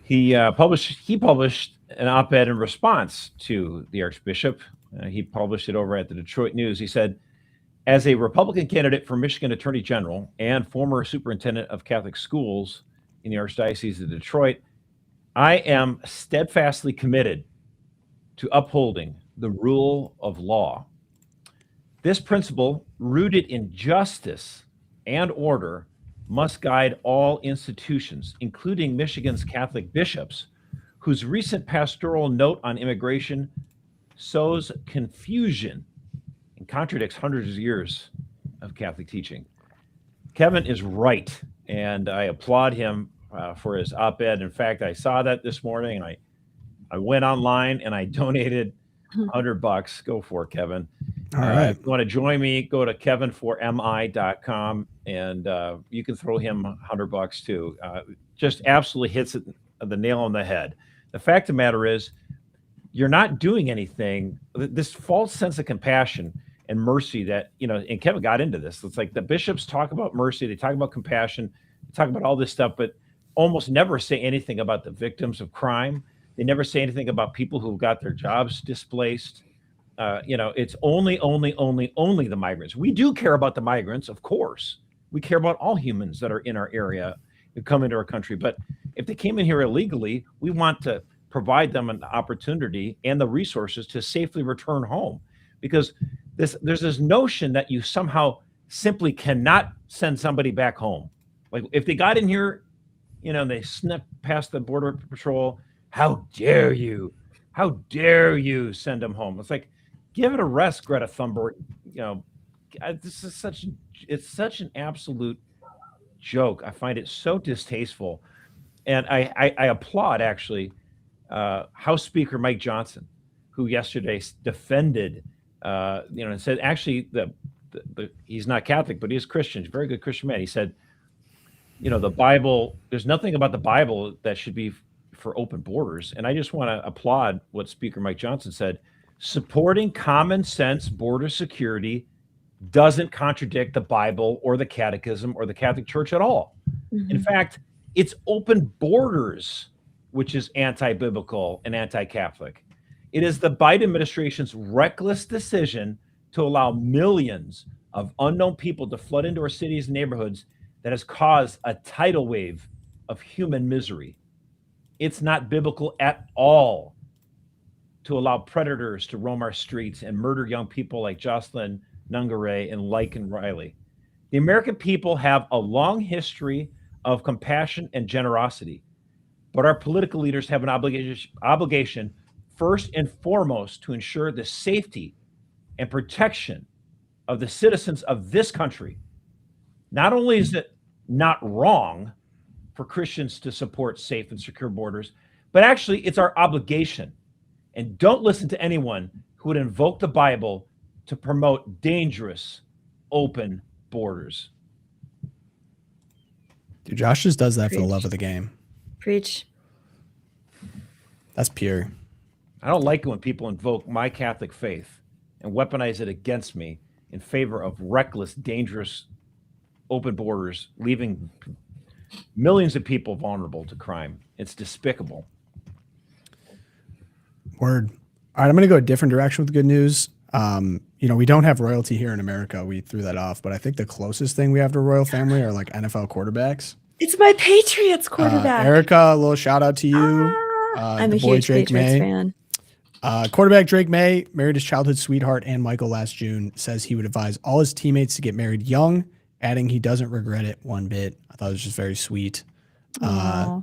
He published an op-ed in response to the Archbishop. He published it over at the Detroit News. He said, as a Republican candidate for Michigan Attorney General and former superintendent of Catholic schools in the Archdiocese of Detroit, I am steadfastly committed to upholding the rule of law. This principle, rooted in justice and order, must guide all institutions, including Michigan's Catholic bishops, whose recent pastoral note on immigration sows confusion and contradicts hundreds of years of Catholic teaching. Kevin is right, and I applaud him for his op-ed. In fact, I saw that this morning, and I went online and I donated $100. Go for it, Kevin. All right. If you want to join me, go to kevinformi.com, and you can throw him $100 too. Just absolutely hits the nail on the head. The fact of the matter is, you're not doing anything. This false sense of compassion and mercy that, and Kevin got into this. It's like the bishops talk about mercy, they talk about compassion, they talk about all this stuff, but almost never say anything about the victims of crime. They never say anything about people who got their jobs displaced. It's only the migrants. We do care about the migrants, of course. We care about all humans that are in our area who come into our country. But if they came in here illegally, we want to provide them an opportunity and the resources to safely return home. Because there's this notion that you somehow simply cannot send somebody back home. Like if they got in here, they snipped past the border patrol, how dare you? How dare you send them home? It's like, give it a rest, Greta Thunberg. This is such an absolute joke. I find it so distasteful. And I applaud actually House Speaker Mike Johnson, who yesterday defended, and said actually he's not Catholic, but he is Christian. He's a very good Christian man. He said, the Bible, there's nothing about the Bible that should be for open borders. And I just want to applaud what Speaker Mike Johnson said. Supporting common sense border security doesn't contradict the Bible or the Catechism or the Catholic Church at all. Mm-hmm. In fact, it's open borders, which is anti-biblical and anti-Catholic. It is the Biden administration's reckless decision to allow millions of unknown people to flood into our cities and neighborhoods that has caused a tidal wave of human misery. It's not biblical at all to allow predators to roam our streets and murder young people like Jocelyn Nungare and Lycan Riley. The American people have a long history of compassion and generosity, but our political leaders have an obligation first and foremost to ensure the safety and protection of the citizens of this country. Not only is it not wrong for Christians to support safe and secure borders, but actually it's our obligation. And don't listen to anyone who would invoke the Bible to promote dangerous open borders. Dude, Josh just does that for the love of the game. Preach. That's pure. I don't like it when people invoke my Catholic faith and weaponize it against me in favor of reckless, dangerous open borders, leaving millions of people vulnerable to crime. It's despicable. Word. All right, I'm going to go a different direction with good news. We don't have royalty here in America. We threw that off, but I think the closest thing we have to royal family are like NFL quarterbacks. It's my Patriots quarterback. Erica, a little shout out to you. I'm a huge Patriots fan. Quarterback Drake May married his childhood sweetheart Ann Michael last June, says he would advise all his teammates to get married young, adding he doesn't regret it one bit. I thought it was just very sweet. I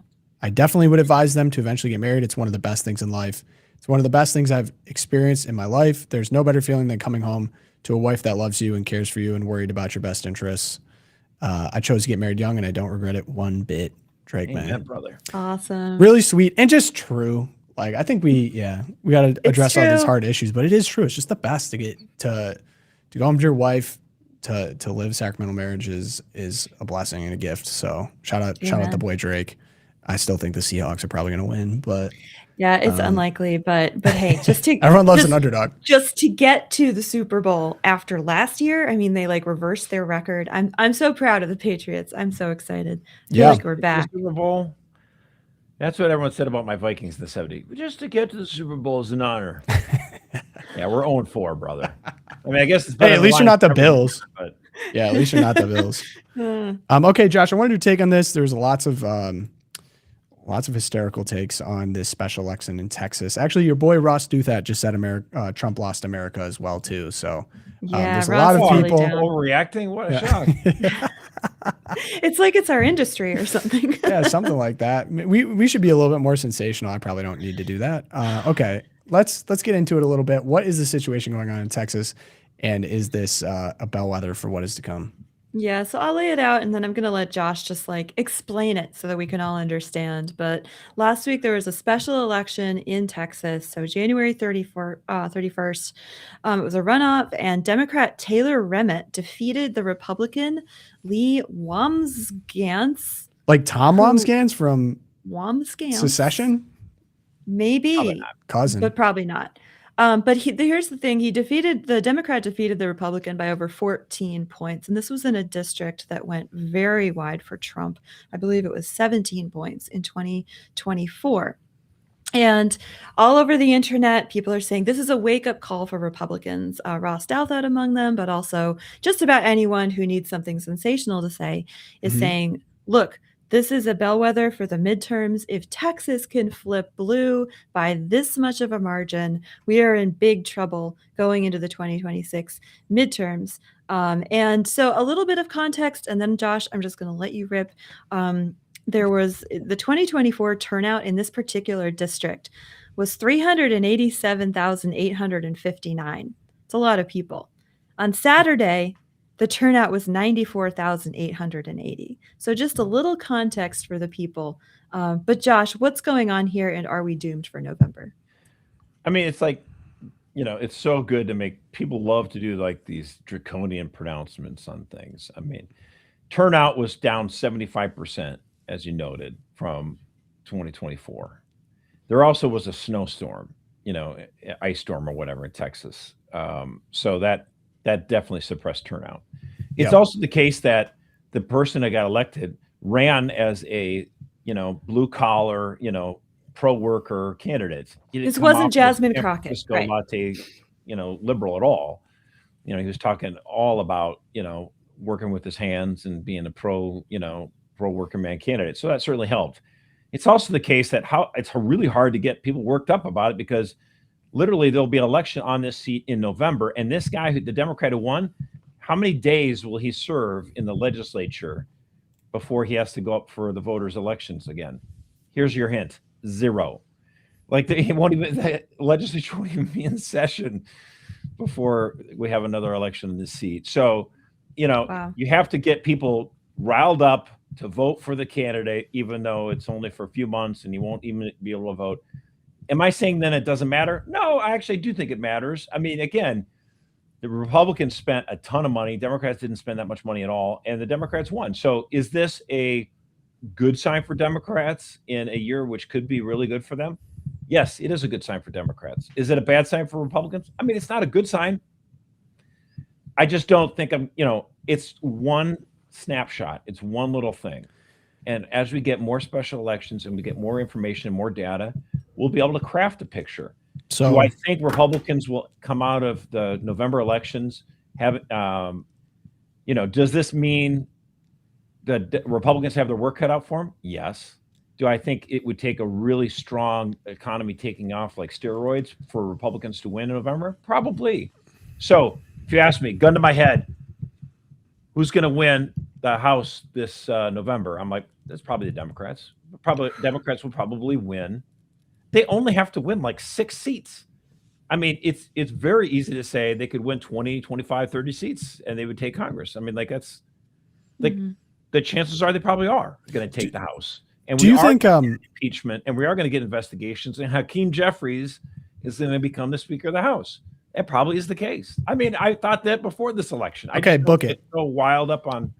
definitely would advise them to eventually get married. It's one of the best things in life. It's one of the best things I've experienced in my life. There's no better feeling than coming home to a wife that loves you and cares for you and worried about your best interests. I chose to get married young and I don't regret it one bit. Drake, Amen, man. Brother. Awesome. Really sweet and just true. Like, I think we got to address all these hard issues, but it is true. It's just the best to get to go home to your wife, to live sacramental marriage is a blessing and a gift. So shout out the boy Drake. I still think the Seahawks are probably going to win, but yeah, it's unlikely, but hey, just to everyone loves an underdog. Just to get to the Super Bowl after last year, I mean, they like reversed their record. I'm so proud of the Patriots. I'm so excited. I feel like we're back. Super Bowl. That's what everyone said about my Vikings in the 70s. Just to get to the Super Bowl is an honor. Yeah, we're 0-4, brother. I mean, I guess it's better. Hey, at least you're not the Bills. But yeah, at least you're not the Bills. Okay, Josh, I wanted to take on this. There's lots of hysterical takes on this special election in Texas. Actually, your boy Ross Douthat just said Trump lost America as well too. So there's a lot of people overreacting. What a shock! It's like it's our industry or something. Yeah, something like that. We should be a little bit more sensational. I probably don't need to do that. Okay, let's get into it a little bit. What is the situation going on in Texas, and is this a bellwether for what is to come? Yeah, so I'll lay it out and then I'm going to let Josh just like explain it so that we can all understand. But last week there was a special election in Texas. So January 31st, it was a runoff and Democrat Taylor Remmett defeated the Republican Lee Wamsgans. Like Tom Wamsgans from Wamsgans. Secession? Maybe, Cousin. but probably not. But here's the thing. The Democrat defeated the Republican by over 14 points. And this was in a district that went very wide for Trump. I believe it was 17 points in 2024. And all over the internet, people are saying this is a wake-up call for Republicans. Ross Douthat among them, but also just about anyone who needs something sensational to say is saying, look, this is a bellwether for the midterms. If Texas can flip blue by this much of a margin, we are in big trouble going into the 2026 midterms. And so a little bit of context, and then Josh, I'm just going to let you rip. There was the 2024 turnout in this particular district was 387,859. It's a lot of people. On Saturday, the turnout was 94,880. So just a little context for the people. But Josh, what's going on here, and are we doomed for November? I mean, it's like, it's so good to make people love to do like these draconian pronouncements on things. I mean, turnout was down 75%. As you noted, from 2024. There also was a snowstorm, ice storm or whatever in Texas. So that definitely suppressed turnout. It's also the case that the person that got elected ran as a, blue collar, pro-worker candidate. This wasn't Jasmine Crockett, right? Latte, liberal at all. He was talking all about, working with his hands and being a pro-working man candidate. So that certainly helped. It's also the case that it's really hard to get people worked up about it, because literally there'll be an election on this seat in November. And this guy, the Democrat who won, how many days will he serve in the legislature before he has to go up for the voters' elections again? Here's your hint: 0. Like the legislature won't even be in session before we have another election in this seat. So, Wow. You have to get people riled up to vote for the candidate, even though it's only for a few months and you won't even be able to vote. Am I saying then it doesn't matter? No, I actually do think it matters. I mean, again, the Republicans spent a ton of money. Democrats didn't spend that much money at all, and the Democrats won. So is this a good sign for Democrats in a year which could be really good for them? Yes, it is a good sign for Democrats. Is it a bad sign for Republicans? I mean, it's not a good sign. I just don't think it's one snapshot. It's one little thing. And as we get more special elections and we get more information and more data, we'll be able to craft a picture. So do I think Republicans will come out of the November elections does this mean that Republicans have their work cut out for them? Yes. Do I think it would take a really strong economy taking off like steroids for Republicans to win in November? Probably. So if you ask me, gun to my head, who's going to win the House this November? I'm like, that's probably the Democrats. Democrats will probably win. They only have to win like 6 seats. I mean, it's very easy to say they could win 20, 25, 30 seats and they would take Congress. I mean, like that's like the chances are they probably are going to take the House. And do you think impeachment, and we are going to get investigations, and Hakeem Jeffries is going to become the Speaker of the House? It probably is the case. I mean, I thought that before this election. Okay, book it. So wild up on.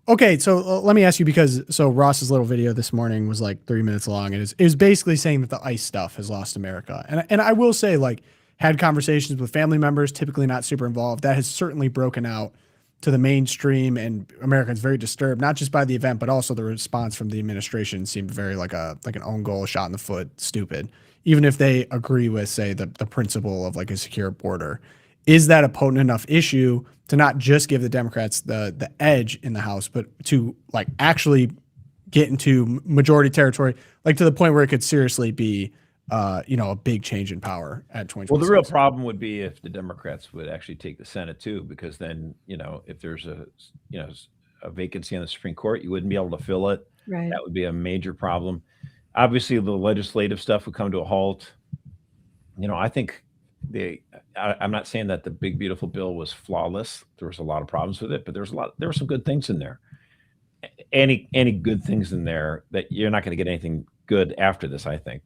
Okay, so let me ask you, because Ross's little video this morning was like 3 minutes long, and it was basically saying that the ICE stuff has lost America. And I will say, like, had conversations with family members, typically not super involved. That has certainly broken out to the mainstream, and Americans very disturbed, not just by the event, but also the response from the administration seemed very like an own goal, shot in the foot, stupid. Even if they agree with, say, the principle of like a secure border. Is that a potent enough issue to not just give the Democrats the edge in the House, but to like actually get into majority territory, like to the point where it could seriously be a big change in power at 2026? Well, the real problem would be if the Democrats would actually take the Senate too, because then, if there's a vacancy on the Supreme Court, you wouldn't be able to fill it. Right. That would be a major problem. Obviously, the legislative stuff would come to a halt. I think I'm not saying that the big, beautiful bill was flawless. There was a lot of problems with it, but there were some good things in there. Any good things in there that you're not going to get anything good after this, I think.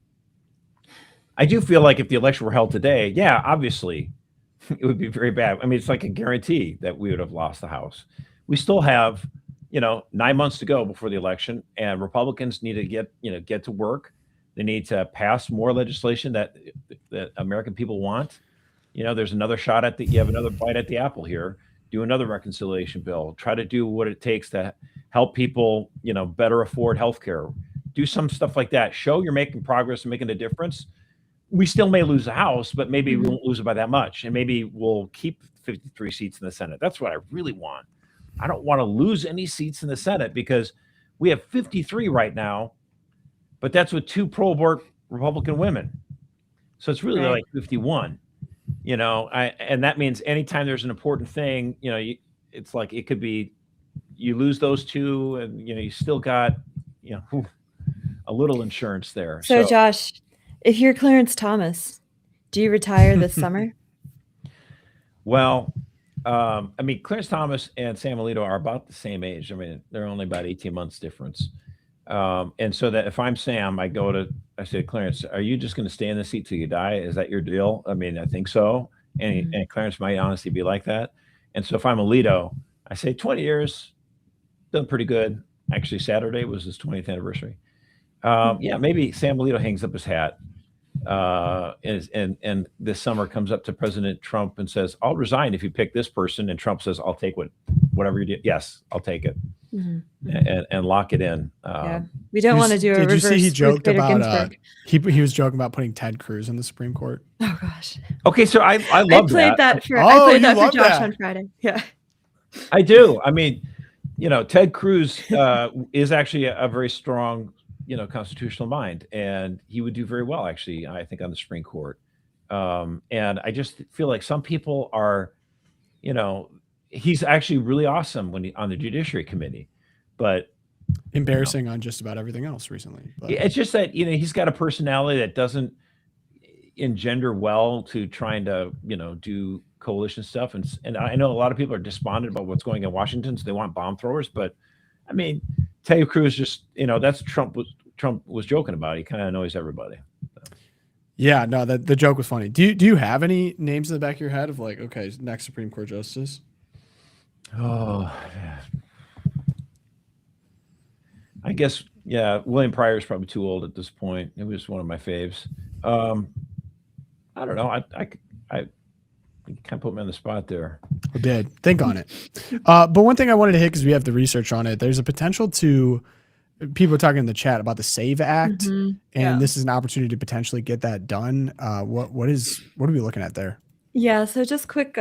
I do feel like if the election were held today, yeah, obviously it would be very bad. I mean, it's like a guarantee that we would have lost the House. We still have, 9 months to go before the election, and Republicans need to get to work. They need to pass more legislation that American people want. There's another shot at you have another bite at the apple here. Do another reconciliation bill. Try to do what it takes to help people, better afford healthcare. Do some stuff like that. Show you're making progress and making a difference. We still may lose the House, but maybe we won't lose it by that much. And maybe we'll keep 53 seats in the Senate. That's what I really want. I don't want to lose any seats in the Senate because we have 53 right now, but that's with 2 pro-abort Republican women. So it's really like 51, and that means anytime there's an important thing, it's like it could be you lose those 2 and, you still got, a little insurance there. So Josh, if you're Clarence Thomas, do you retire this summer? Well, Clarence Thomas and Sam Alito are about the same age. They're only about 18 months difference. And so that if I'm Sam, I say, Clarence, are you just going to stay in the seat till you die? Is that your deal? I think so. And Clarence might honestly be like that. And so if I'm Alito, I say 20 years, done pretty good. Actually, Saturday was his 20th anniversary. Maybe Sam Alito hangs up his hat. And this summer comes up to President Trump and says, I'll resign if you pick this person. And Trump says, I'll take whatever you do. Yes, I'll take it. And lock it in. We don't want to do a reverse. Did you see he joked about he was joking about putting Ted Cruz in the Supreme Court? Oh gosh. Okay, so I love that. I played that for Josh on Friday. Yeah. I do. Ted Cruz is actually a very strong constitutional mind, and he would do very well, actually, I think, on the Supreme Court. And I just feel like some people are, he's actually really awesome when on the Judiciary Committee, but embarrassing on just about everything else recently. But it's just that, he's got a personality that doesn't engender well to trying to, do coalition stuff. And I know a lot of people are despondent about what's going on in Washington, so they want bomb throwers, but Ted Cruz just, that's Trump was joking about. He kind of annoys everybody. So. Yeah, no, the joke was funny. Do you have any names in the back of your head of like, okay, next Supreme Court justice? Oh, yeah. I guess, William Pryor is probably too old at this point. He was one of my faves. I don't know. You kind of put me on the spot there. I did. Think on it. But one thing I wanted to hit, because we have the research on it, there's a potential to people talking in the chat about the SAVE Act, and this is an opportunity to potentially get that done. What are we looking at there? Yeah, so just quick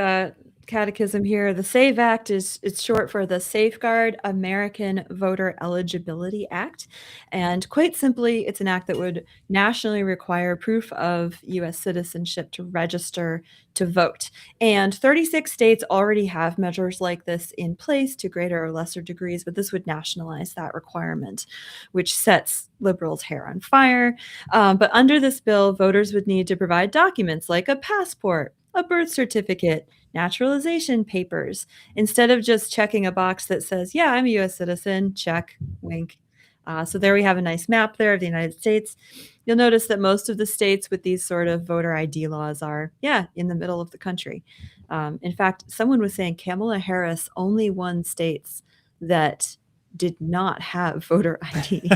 catechism here. The SAVE Act it's short for the Safeguard American Voter Eligibility Act. And quite simply, it's an act that would nationally require proof of U.S. citizenship to register to vote. And 36 states already have measures like this in place to greater or lesser degrees, but this would nationalize that requirement, which sets liberals' hair on fire. But under this bill, voters would need to provide documents like a passport, a birth certificate, naturalization papers, instead of just checking a box that says, yeah, I'm a U.S. citizen, check, wink. So there we have a nice map there of the United States. You'll notice that most of the states with these sort of voter ID laws are, in the middle of the country. In fact, someone was saying Kamala Harris only won states that did not have voter ID.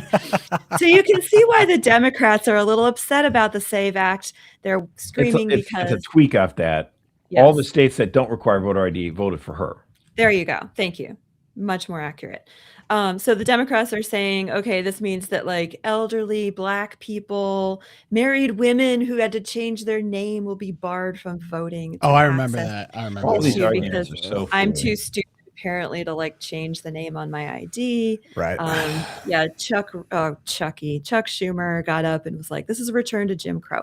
So you can see why the Democrats are a little upset about the SAVE Act. They're screaming because it's a tweak off that. Yes. All the states that don't require voter ID voted for her. There you go. Thank you. Much more accurate. So the Democrats are saying, okay, this means that like elderly Black people, married women who had to change their name will be barred from voting. Oh, I remember that. I remember all these arguments are so I'm too stupid apparently to like change the name on my ID. Right. Chuck Schumer got up and was like, this is a return to Jim Crow.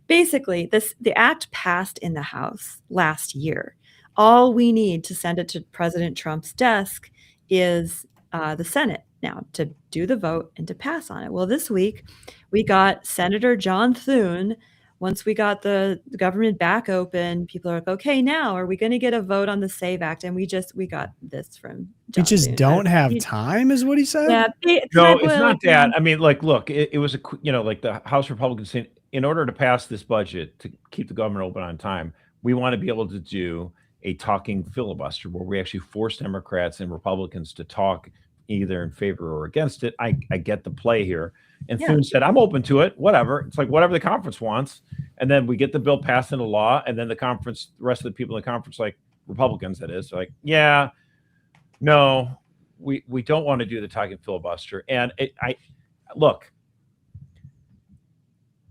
Basically, the act passed in the House last year. All we need to send it to President Trump's desk is the Senate now to do the vote and to pass on it. Well, this week we got Senator John Thune. Once we got the government back open, people are like, okay, now are we going to get a vote on the SAVE Act? And we got this from John We just Thune. don't have time, is what he said? Yeah. No, it's not that. Look, it was like the House Republicans saying, in order to pass this budget to keep the government open on time, we want to be able to do a talking filibuster where we actually force Democrats and Republicans to talk either in favor or against it. I get the play here, And Yeah. Thune said, I'm open to it, whatever. It's like whatever the conference wants. And then we get the bill passed into law, and then the rest of the people in the conference, like Republicans, that is, like, yeah, no, we don't want to do the talking filibuster. And look,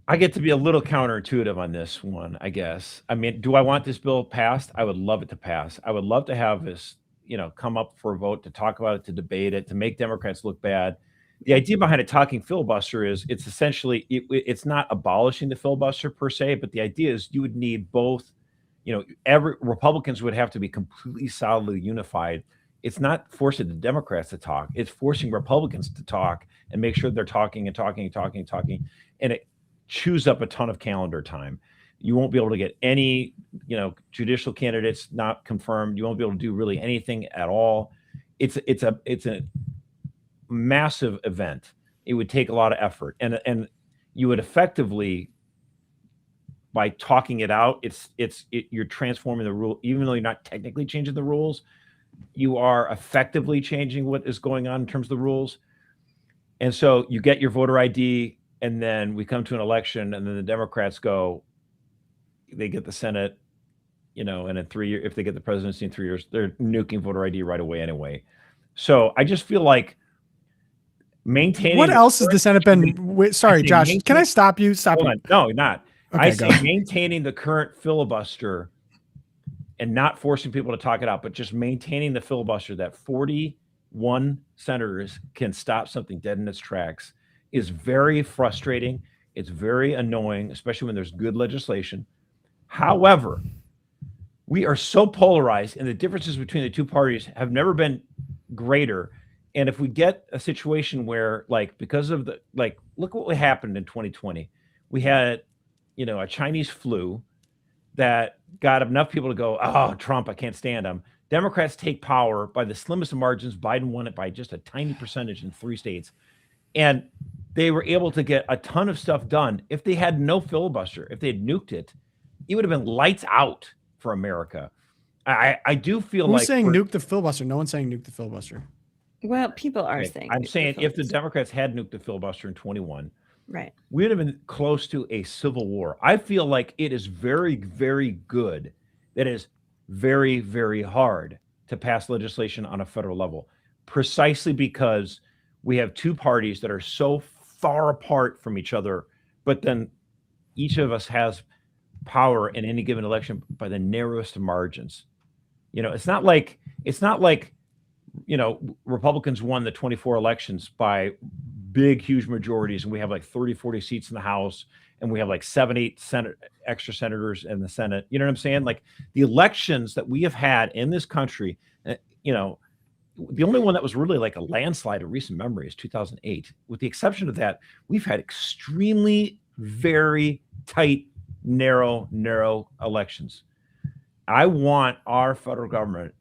I get to be a little counterintuitive on this one, I guess. I mean, do I want this bill passed? I would love it to pass. I would love to have this, come up for a vote, to talk about it, to debate it, to make Democrats look bad. The idea behind a talking filibuster is it's essentially, it's not abolishing the filibuster per se, but the idea is you would need both, every Republicans would have to be completely solidly unified. It's not forcing the Democrats to talk. It's forcing Republicans to talk and make sure they're talking and talking and talking and talking. And it chews up a ton of calendar time. You won't be able to get any, judicial candidates not confirmed. You won't be able to do really anything at all. It's a massive event. It would take a lot of effort, and you would effectively, by talking it out, you're transforming the rule. Even though you're not technically changing the rules, you are effectively changing what is going on in terms of the rules. And so you get your voter ID, and then we come to an election, and then the Democrats they get the Senate, and in 3 years, if they get the presidency in 3 years, they're nuking voter ID right away anyway. So I just feel like maintaining. What else has the Senate been? Sorry, Josh, can I stop you? Stop you. No, not. Okay, I say maintaining the current filibuster and not forcing people to talk it out, but just maintaining the filibuster that 41 senators can stop something dead in its tracks is very frustrating. It's very annoying, especially when there's good legislation. However, we are so polarized, and the differences between the two parties have never been greater. And if we get a situation where, because of look what happened in 2020, we had, a Chinese flu that got enough people to go, oh, Trump, I can't stand him. Democrats take power by the slimmest of margins. Biden won it by just a tiny percentage in 3 states. And they were able to get a ton of stuff done. If they had no filibuster, if they had nuked it, it would have been lights out for America. I do feel Who's saying nuke the filibuster? No one's saying nuke the filibuster. Well, people are saying. I'm saying if the Democrats had nuked the filibuster in 21, right, we would have been close to a civil war. I feel like it is very, very good. That is very, very hard to pass legislation on a federal level, precisely because we have two parties that are so far apart from each other, but then each of us has power in any given election by the narrowest of margins. It's not like Republicans won the 24 elections by big, huge majorities, and we have 30, 40 seats in the House, and we have 7, 8 extra senators in the Senate. You know what I'm saying? The elections that we have had in this country, the only one that was really a landslide of recent memory is 2008. With the exception of that, we've had extremely, very tight, narrow elections. I want our federal government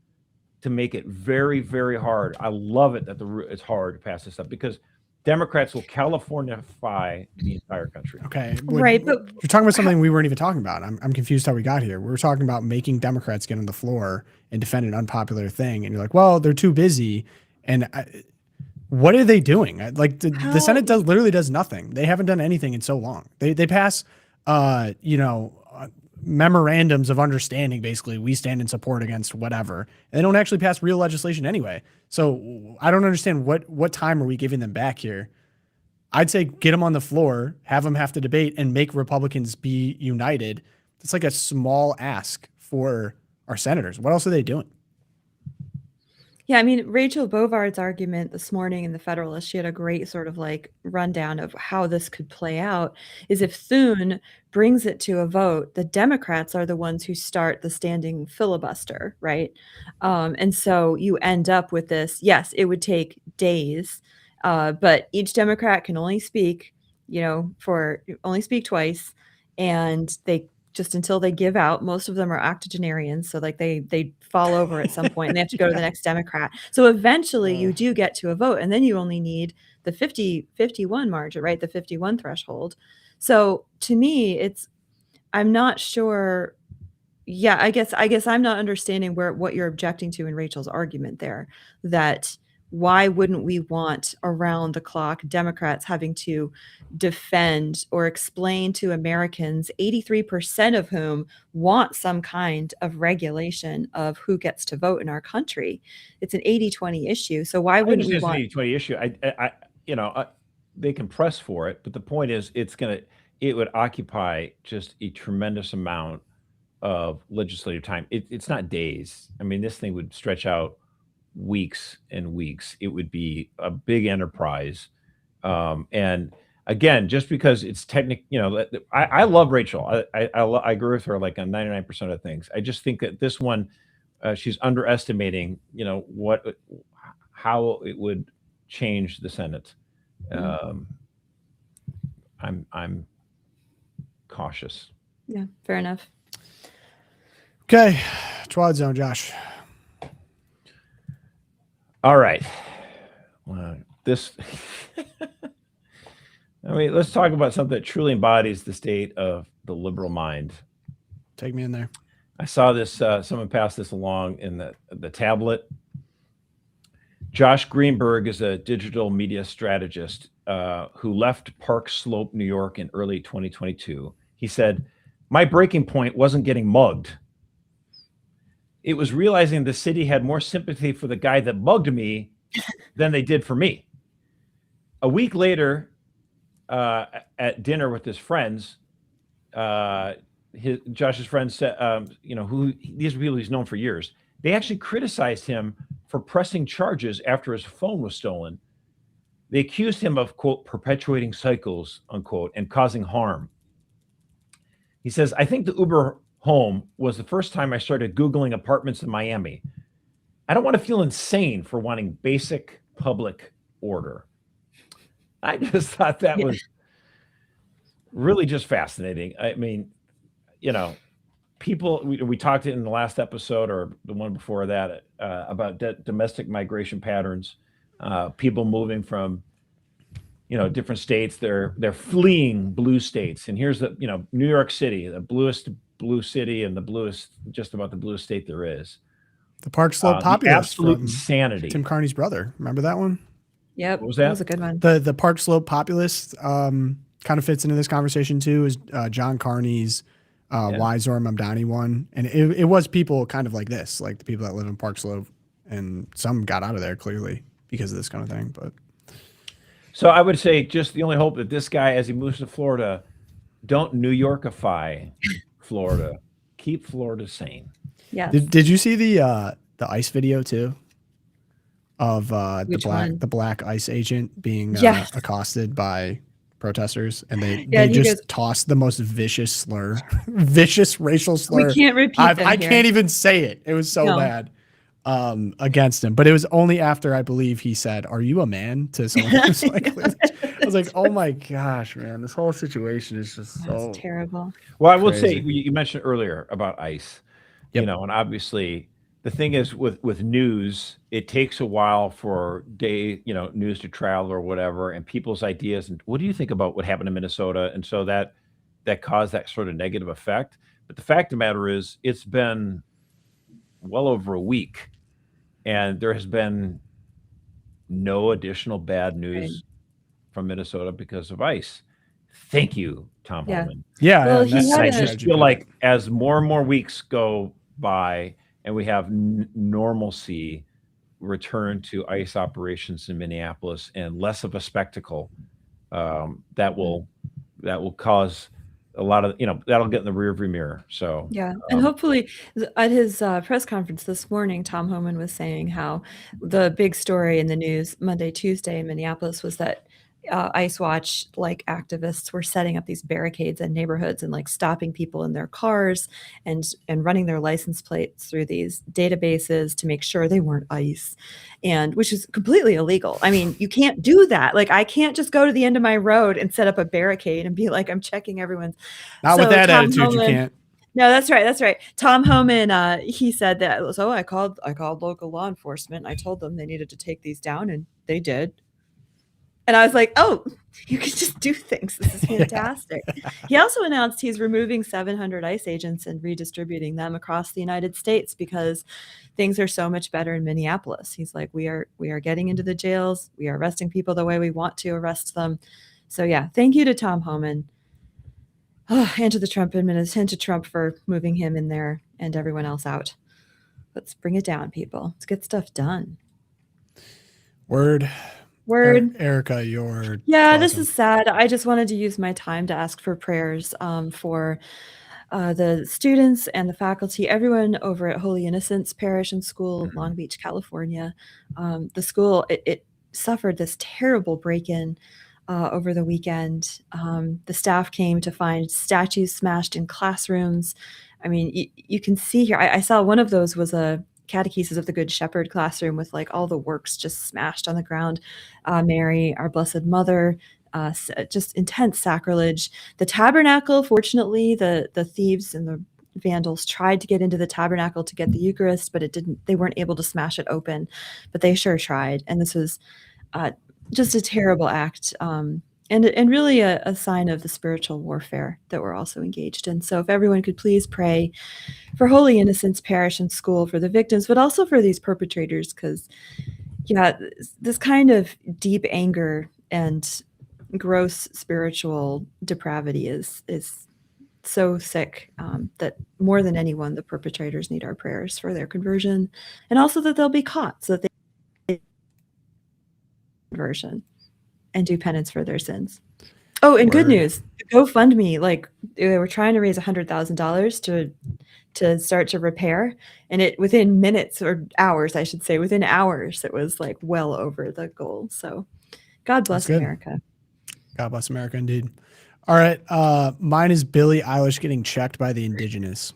to make it very, very hard. I love it that it's hard to pass this up, because Democrats will Californify the entire country. Okay. Right. But you're talking about something we weren't even talking about. I'm confused how we got here. We were talking about making Democrats get on the floor and defend an unpopular thing. And you're like, well, they're too busy. And what are they doing? The Senate literally does nothing. They haven't done anything in so long. They pass, memorandums of understanding. Basically, we stand in support against whatever. And they don't actually pass real legislation anyway. So I don't understand what time are we giving them back here? I'd say get them on the floor, have them have to debate, and make Republicans be united. It's like a small ask for our senators. What else are they doing? Yeah, I mean, Rachel Bovard's argument this morning in the Federalist, she had a great sort of rundown of how this could play out, is if Thune brings it to a vote, the Democrats are the ones who start the standing filibuster, right? And so you end up with this, yes, it would take days, but each Democrat can only speak, only speak twice, and they just until they give out. Most of them are octogenarians, so they fall over at some point and they have to go to the next Democrat. So eventually you do get to a vote, and then you only need the 51 margin, right? The 51 threshold. So to me, I'm not sure. Yeah, I guess I'm not understanding what you're objecting to in Rachel's argument there, that why wouldn't we want around the clock Democrats having to defend or explain to Americans, 83% of whom want some kind of regulation of who gets to vote in our country? It's an 80-20 issue. So why wouldn't we want... It's an 80-20 issue. They can press for it, but the point is it would occupy just a tremendous amount of legislative time. It's not days. I mean, this thing would stretch out weeks and weeks. It would be a big enterprise. And again, just because it's I love Rachel. I agree with her like on 99% of things. I just think that this one, she's underestimating, how it would change the Senate. I'm cautious. Yeah, fair enough. Okay, Twilight Zone, Josh. All right. Let's talk about something that truly embodies the state of the liberal mind. Take me in there. I saw this, someone passed this along in the tablet. Josh Greenberg is a digital media strategist who left Park Slope, New York in early 2022. He said, "My breaking point wasn't getting mugged. It was realizing the city had more sympathy for the guy that mugged me than they did for me." A week later, at dinner with his friends, Josh's friends said, these are people he's known for years. They actually criticized him for pressing charges after his phone was stolen. They accused him of, quote, perpetuating cycles, unquote, and causing harm. He says, "I think the Uber home was the first time I started Googling apartments in Miami. I don't want to feel insane for wanting basic public order." I just thought that was really just fascinating. I mean, people, we talked in the last episode or the one before that about domestic migration patterns, people moving from, different states. They're fleeing blue states. And here's New York City, the bluest blue city and just about the bluest state there is. The Park Slope populace. Absolute insanity. Tim Carney's brother. Remember that one? Yep. What was that? That was a good one. The Park Slope populace kind of fits into this conversation too, is John Carney's Zora Mamdani one. And it was people kind of like this, like the people that live in Park Slope, and some got out of there clearly because of this kind of thing. But so I would say just the only hope that this guy, as he moves to Florida, don't New Yorkify Florida. Keep Florida sane. Yeah. Did you see the ICE video too? Of the black ICE agent being accosted by protesters, and they just tossed the most vicious racial slur. We can't repeat I can't even say it. It was so bad against him. But it was only after, I believe, he said, "Are you a man?" to someone who's like, I was like, oh my gosh, man, this whole situation is just so terrible. Well, I will say, you mentioned earlier about ICE, and obviously the thing is with news, it takes a while for news to travel or whatever, and people's ideas. And what do you think about what happened in Minnesota? And so that caused that sort of negative effect. But the fact of the matter is, it's been well over a week, and there has been no additional bad news from Minnesota because of ICE. Thank you, Tom Homan. Yeah, I just feel like as more and more weeks go by, and we have normalcy return to ICE operations in Minneapolis and less of a spectacle, that will cause a lot of, that'll get in the rearview mirror. So and hopefully at his press conference this morning, Tom Homan was saying how the big story in the news Monday, Tuesday in Minneapolis was that ICE Watch activists were setting up these barricades in neighborhoods and stopping people in their cars and running their license plates through these databases to make sure they weren't ICE, and which is completely illegal. I mean, you can't do that. I can't just go to the end of my road and set up a barricade and be like, I'm checking everyone's. Not with that attitude, you can't. No, that's right. That's right. Tom Homan, he said that, I called local law enforcement. I told them they needed to take these down, and they did. And I was like, oh, You can just do things. This is fantastic. He also announced he's removing 700 ICE agents and redistributing them across the United States because things are so much better in Minneapolis. He's like, we are getting into the jails. We are arresting people the way we want to arrest them. So yeah, thank you to Tom Homan. And to the Trump administration, and to Trump for moving him in there and everyone else out. Let's bring it down, people. Let's get stuff done. Word. Erica, your this is sad. I just wanted to use my time to ask for prayers for the students and the faculty, everyone over at Holy Innocents Parish and School, Long Beach, California. The school, it suffered this terrible break-in over the weekend. The staff came to find statues smashed in classrooms. I mean, you can see here, I saw one of those was a Catechesis of the Good Shepherd classroom with like all the works just smashed on the ground. Mary, our Blessed Mother, just intense sacrilege. The tabernacle, fortunately, the thieves and the vandals tried to get into the tabernacle to get the Eucharist, but they weren't able to smash it open, but they sure tried. And this was just a terrible act. And really a sign of the spiritual warfare that we're also engaged in. So if everyone could please pray for Holy Innocents Parish and School, for the victims, but also for these perpetrators, because this kind of deep anger and gross spiritual depravity is so sick that more than anyone, the perpetrators need our prayers for their conversion, and also that they'll be caught so that they conversion and do penance for their sins. Oh, and good news, GoFundMe, like they were trying to raise $100,000 to start to repair, and it within minutes or hours, I should say, within hours, it was like well over the goal. So God bless America. God bless America indeed. All right. Mine is Billie Eilish getting checked by the indigenous.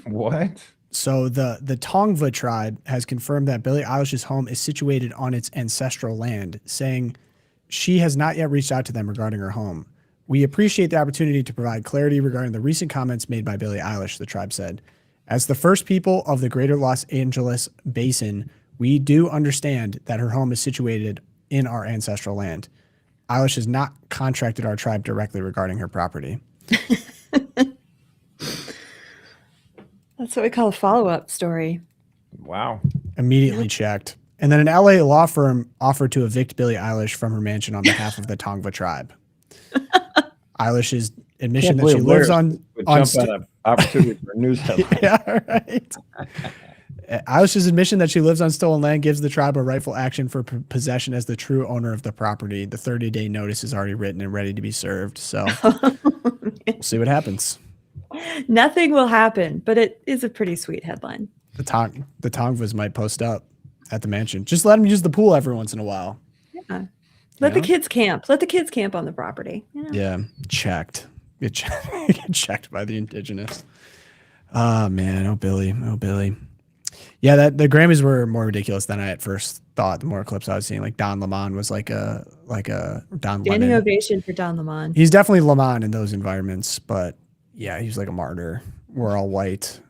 What? So the Tongva tribe has confirmed that Billie Eilish's home is situated on its ancestral land, saying she has not yet reached out to them regarding her home. We appreciate the opportunity to provide clarity regarding the recent comments made by Billie Eilish, the tribe said. As the first people of the greater Los Angeles basin, we do understand that her home is situated in our ancestral land. Eilish has not contracted our tribe directly regarding her property. That's what we call a follow-up story. Wow. Immediately checked. And then an LA law firm offered to evict Billie Eilish from her mansion on behalf of the Tongva tribe. Eilish's admission that she lives on an opportunity for a news headline. Yeah, right. Eilish's admission that she lives on stolen land gives the tribe a rightful action for possession as the true owner of the property. The 30-day notice is already written and ready to be served. So we'll see what happens. Nothing will happen, but it is a pretty sweet headline. The Tongvas might post up at the mansion. Just let them use the pool every once in a while. Yeah. Let the kids camp. Let the kids camp on the property. Yeah. Checked. Get checked by the indigenous. Oh, man. Oh, Billy. Oh, Billy. Yeah, the Grammys were more ridiculous than I at first thought. The more clips I was seeing, like Don Lemon was like a Don Standing Lemon. ovation for Don Lemon. He's definitely Lemon in those environments, but yeah, he's like a martyr. We're all white.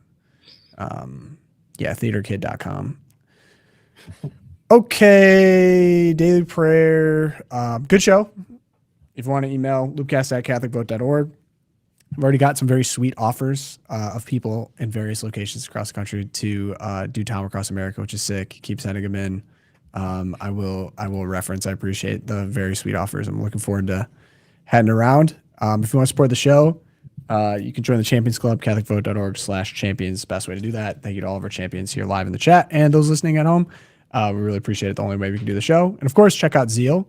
Theaterkid.com. Okay, daily prayer. Good show. If you want to email loopcast@catholicvote.org. I've already got some very sweet offers of people in various locations across the country to do time across America, which is sick. Keep sending them in. I will reference. I appreciate the very sweet offers. I'm looking forward to heading around. If you want to support the show, you can join the Champions Club, catholicvote.org/champions. Best way to do that. Thank you to all of our champions here live in the chat and those listening at home. We really appreciate it. The only way we can do the show. And of course, check out Zeal.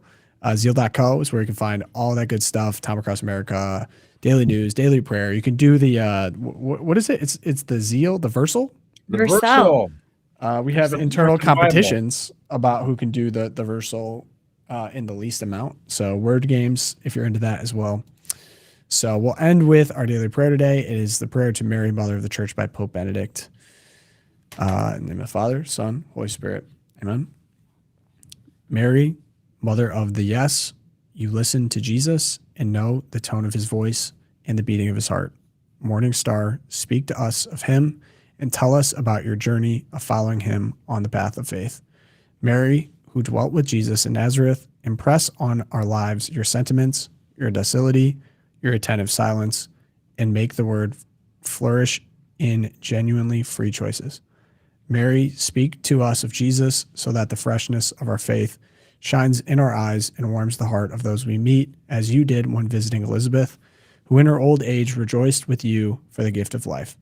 Zeal.co is where you can find all that good stuff. Time across America, daily news, daily prayer. You can do the what is it? It's the Zeal, the Versal. Versal. We have internal competitions about who can do the Versal in the least amount. So word games, if you're into that as well. So we'll end with our daily prayer today. It is the prayer to Mary, Mother of the Church by Pope Benedict. In the name of the Father, Son, Holy Spirit. Amen. Mary, Mother of the Yes, you listen to Jesus and know the tone of his voice and the beating of his heart. Morning star, speak to us of him and tell us about your journey of following him on the path of faith. Mary, who dwelt with Jesus in Nazareth, impress on our lives your sentiments, your docility, your attentive silence, and make the word flourish in genuinely free choices. Mary, speak to us of Jesus so that the freshness of our faith shines in our eyes and warms the heart of those we meet, as you did when visiting Elizabeth, who in her old age rejoiced with you for the gift of life.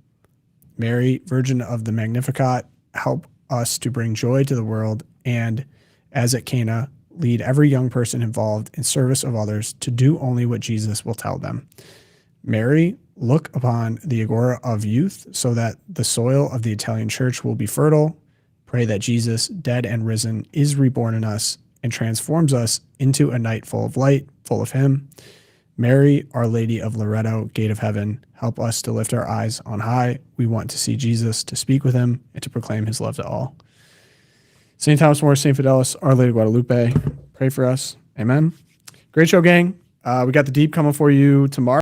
Mary, Virgin of the Magnificat, help us to bring joy to the world and, as at Cana, lead every young person involved in service of others to do only what Jesus will tell them. Mary, look upon the agora of youth so that the soil of the Italian church will be fertile. Pray that Jesus, dead and risen, is reborn in us and transforms us into a night full of light, full of him. Mary, Our Lady of Loretto, Gate of Heaven, help us to lift our eyes on high. We want to see Jesus, to speak with him, and to proclaim his love to all. St. Thomas More, St. Fidelis, Our Lady of Guadalupe, pray for us. Amen. Great show, gang. We got the deep coming for you tomorrow.